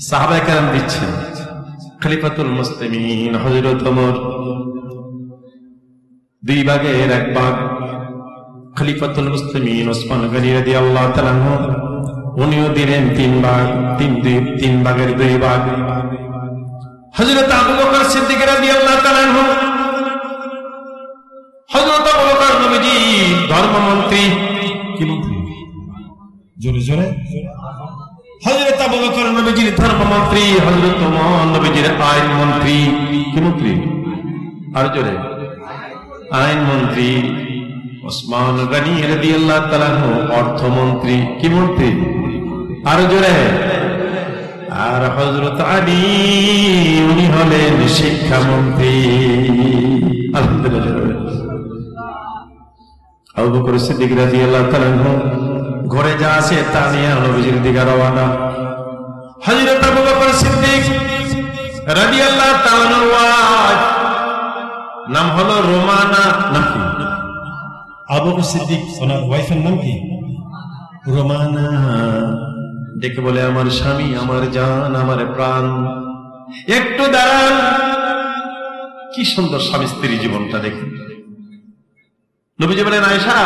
সাহাবায়ে কেরাম দিচ্ছেন। খলিফাতুল মুসলিমিন হযরত ওমর দুই ভাগের এক ভাগ, খলিফাতুল মুসলিমিন ওসমান গনি রাদিয়াল্লাহু তাআলা আনহু উনিও দিলেন তিন ভাগ, তিন ভাগের দুই ভাগ। হযরত আবু বকর সিদ্দিক রাদিয়াল্লাহু তাআলা আনহু, হযরত আবু বকর নবীজি ধর্মমন্ত্রী, কি মন্ত্রী, জোরে জোরে, হযরত আবু বকর নবীজির ধর্মমন্ত্রী, হযরত ওমর নবীজির আইন মন্ত্রী, কি মন্ত্রী, আর জোরে, আইন মন্ত্রী। ওসমান গনি রাদিয়াল্লাহু তাআলা আনহু অর্থমন্ত্রী, কি মন্ত্রী, আর জোরে। আর হযরত আলী উনি হলেন শিক্ষামন্ত্রী। আলহামদুলিল্লাহ। আবু বকর সিদ্দিক রাদিয়াল্লাহু তাআলা আনহু ঘরে যা আছে তা নিয়ে নবীজির দিকে রওনা। হযরত আবু বকর সিদ্দিক রাদিয়াল্লাহু তাআলা আনহু নাম হলো রোমানা, নাকি আবু বকর সিদ্দিক ওনার ওয়াইফের নাম কি? রোমানা। ডেকে বলে, আমার স্বামী, আমার জান, আমার প্রাণ, একটু দাঁড়ান। কি সুন্দর স্বামী স্ত্রী জীবনটা দেখুন। নবীজি বলেন, আয়েশা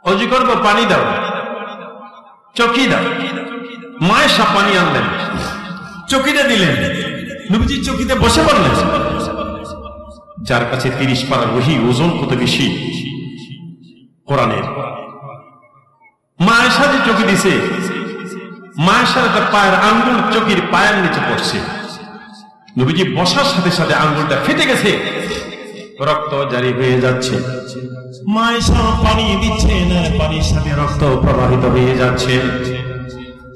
অজু করবো, পানি দাও, চকি দাও। মায়েশা পানি আনলেন, চকিটা দিলেন, নবীজি চকিতে বসে পড়লেন। যার কাছে 30 পারা ওহী, ওজন কত বেশি কোরআনের। মায়েশা যে চকি দিছে, মায়েশার একটা পায়ের আঙ্গুল চকির পায়ের নিচে পড়ছে। নবীজি বসার সাথে সাথে আঙ্গুলটা ফেটে গেছে, রক্ত জারি হয়ে যাচ্ছে। মায়েশা পানি দিচ্ছে না, পানির সাথে রক্ত প্রবাহিত হয়ে যাচ্ছে।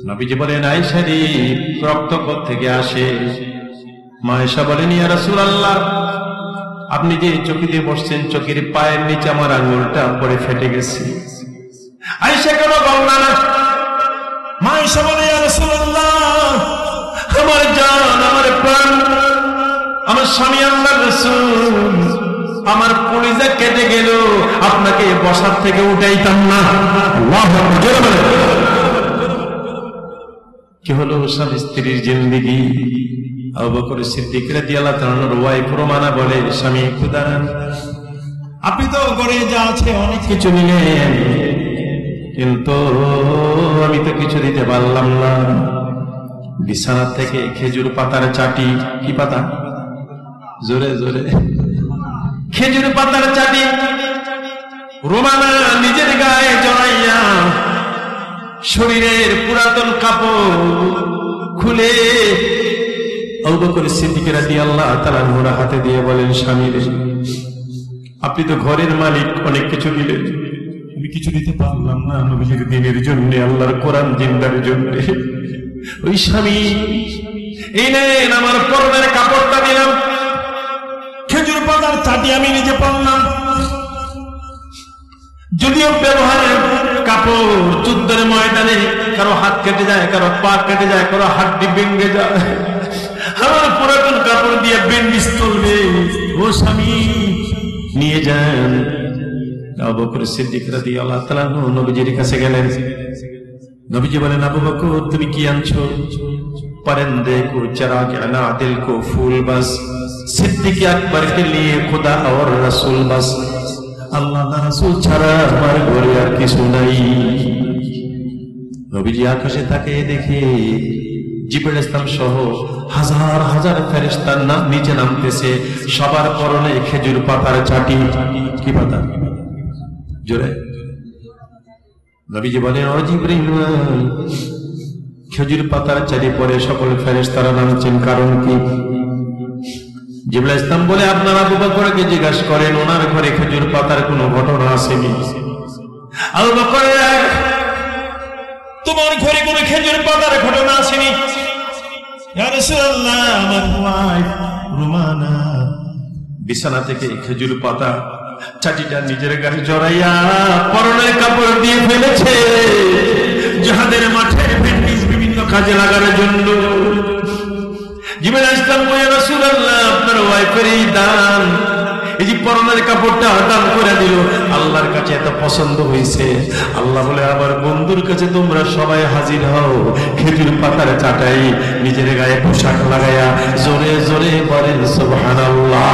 নবীজি বলেন, আয়েশা রে, রক্ত কোত্থেকে আসে? মায়েশা বলেন, ইয়া রাসূলুল্লাহ, আপনি যে চকিতে বসছেন, চকির পায়ের নিচে আমার আঙ্গুলটা পড়ে ফেটে গেছে। আয়েশা কেন বললেন না? মায়েশা বলে, ইয়া রাসূলুল্লাহ, আমার জান, আমার প্রাণ, আমার স্বামী আল্লাহর রাসূল, আমার কলিজা কেটে গেল, আপনাকে বসার থেকে উঠাইতাম না। আল্লাহু আকবার। কি হলো স্বামী স্ত্রীর জিন্দেগি। আবু বকর সিদ্দিক রাদিয়াল্লাহু তাআলা আনহুর ওয়াইফ রোমানা বলে, স্বামী একটু দাঁড়ান, আপনি তো ঘরে যা আছে অনেক কিছু নিলেন, কিন্তু আমি তো কিছু দিতে পারলাম না। বিছানা থেকে খেজুর পাতার চাটি, কি পাতা, জোরে জোরে, খেজুর পাতার চাটি রোমানা নিজের গায়ে জড়াইয়া শরীরের পুরাতন কাপড় খুলে আবু বকর সিদ্দিক রাদিয়াল্লাহু তাআলা আনহুর হাতে দিয়ে বলেন, স্বামী রে, আপনি তো ঘরের মালিক, অনেক কিছু দিলেন, আমি কিছু দিতে পারলাম না নবীজির দ্বীনের জন্য, আল্লাহর কোরআন জিন্দার জন্য। ওই স্বামী, এই নেন আমার পরনের কাপড়টা দিলাম, খেজুর পাতার চাটি আমি নিজে পরলাম। যদিও ব্যবহারের কাপড়, যুদ্ধের ময়দানে কারো হাত কেটে যায়, কারো পা কেটে যায়, কারো হাড্ডি ভেঙে যায়, আমার পুরাতন কাপড় দিয়ে বেন্ডিস চলবে। ও স্বামী, নিয়ে যান। আবু বকর সিদ্দিক রাদিয়াল্লাহু তাআলা আনহু নবীজির কাছে গেলেন। নবীজি বলেন, আবু বকর, তুমি কি আনছো? परिंदे को चरा के ना दिल को फूल बस, सिद्दीक अकबर के लिए खुदा और रसूल बस। আল্লাহ রাসূল ছাড়া আমার ঘরে আর কিছু নাই। নবীজি আকাশে তাকিয়ে দেখে জিবরাইল ইসলাম সহ হাজার হাজার ফেরেশতা নিচে নামতেছে, সবার পরনে খেজুর পাতার চাটি। কি পাতা? জোরে। নবীজি বলেন, ও জিবরাইল, খেজুর পাতার চাটি পরে সকল ফেরেশতারা নামছেন, কারণ কি? জিবরাইল ইসলাম বলে, আপনারা আবু বকরকে জিজ্ঞাসা করেন, ওনার ঘরে খেজুর পাতার কোনো ঘটনা আসেনি। আবু বকর, তোমার ঘরে কোনো খেজুর পাতার ঘটনা আসেনি? ইয়া রাসূলুল্লাহ, আমার ওয়াইফ রুমানা বিছানা থেকে খেজুর পাতা চাটিটা নিজের গায়ে জড়াইয়া পরনের কাপড় দিয়ে ফেলেছে, জিহাদের মাঠে ফিটনেস বিভিন্ন কাজে লাগানোর জন্য। জিবরাইল ইসলাম বলে, রাসূলুল্লাহ, আপনার ওয়াইফের এই দান, এই যে পরনের কাপড়টা দান করে দিল, আল্লাহর কাছে এত পছন্দ হয়েছে। আল্লাহ বলে, আমার বন্ধুর কাছে তোমরা সবাই হাজির হও, খেজুর পাতার চাটাই নিজের গায়ে পোশাক লাগাইয়া জোরে জোরে বলেন সুবহানাল্লাহ।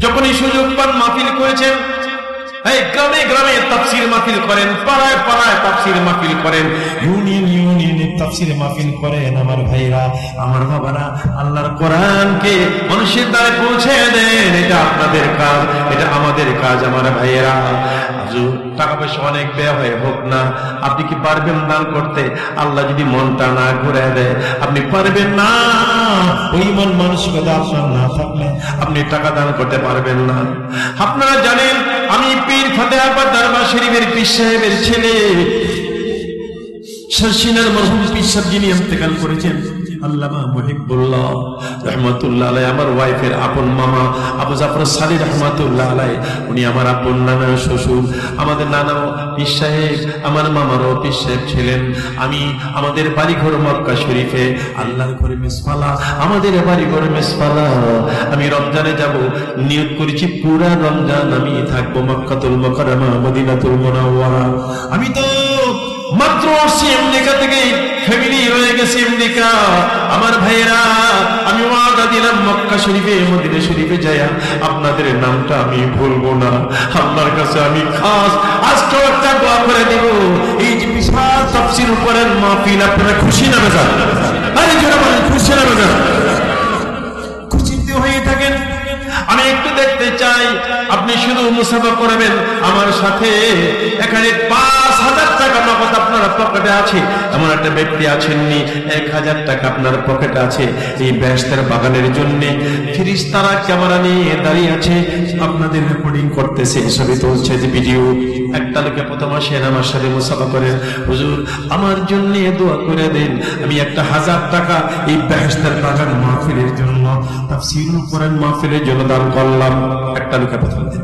যখনই সুযোগ পান মাহফিল করেছেন, এই গ্রামে গ্রামে তাফসীর মাহফিল করেন, পাড়ায় পাড়ায় তাফসীর মাহফিল করেন, ইউনিয়ন ইউনিয়নে তাফসীর মাহফিল করেন। আমার ভাইরা, আমার বাবারা, আল্লাহর কোরআনকে মানুষের দ্বারা পৌঁছে দেন। এটা আপনাদের কাজ, এটা আমাদের কাজ। আমার ভাইয়েরা, টাকা পয়সা অনেক ব্যয় হয়ে হোক না, আপনি কি পারবেন দান করতে? আল্লাহ যদি মনটা না ঘুরে দেয়, আপনি পারবেন না। ওই মন মানসিকতা আপনার না থাকলে আপনি টাকা দান করতে পারবেন না। আপনারা জানেন, আমি পীর ফতেহাবাদ দরবার শরীফের পীর সাহেবের ছেলে শারসিনার মরহুম পীর সাহেব যিনি ইন্তেকাল করেছেন, আল্লামা মুহিবুল্লাহ রাহমাতুল্লাহ আলাইহি, আমার ওয়াইফের আপন মামা আবু জাফর সালি রাহমাতুল্লাহ আলাইহি, উনি আমার আপন নানা শ্বশুর। আমাদের নানাও পীর সাহেব, আমার মামারও পীর সাহেব ছিলেন। আমি আমাদের বাড়িঘর মক্কা শরীফে, আল্লাহর ঘরে মেসফালা, আমাদের বাড়িঘর মেসফালা। আমি রমজানে যাব, নিয়ত করেছি পুরা রমজান আমি থাকবো মক্কাতুল মুকাররমা মদিনাতুল মুনাওয়ারা। আমি তো মাত্র আমেরিকা থেকে ফ্যামিলি হয়ে গেছে আমেরিকা। আমার ভাইয়েরা, আমি ওয়াদা দিলাম মক্কা শরীফে মদিনা শরীফে যায়া আপনাদের নামটা আমি ভুলবো না। আল্লাহর কাছে আমি খাস আজকে একটা দোয়া করে দেব, এই যে বিশাল তাফসীর উপরের মাহফিল, আপনারা খুশি না বেজার? আরে জোরে বলেন, খুশি না বেজার? খুশিতে হয়ে থাকেন। আমি একটু দেখতে চাই আপনি শুধু মুসাফা করবেন আমার সাথে। এখানে 5,000 টাকা নগদ আপনার পকেটে আছে, এমন একটা ব্যক্তি আছেননি 1,000 টাকা আপনার পকেটে আছে। এই বেহেশতের বাগানের জন্য ফেরেশতারা ক্যামেরা নিয়ে দাঁড়িয়ে আছে, আপনাদের রেকর্ডিং করতেছে, ছবি তুলছে, যে ভিডিও। একটা লোকে প্রথম আসেন আমার সাথে মুসাফা করেন, হুজুর আমার জন্য দোয়া করে দেন, আমি একটা 1,000 টাকা এই বেহেশতের বাগান মাহফিলের জন্য, তাফসীরুল কোরআন মাহফিলের জন্য দান করলাম। একটা লোকে প্রথম দিন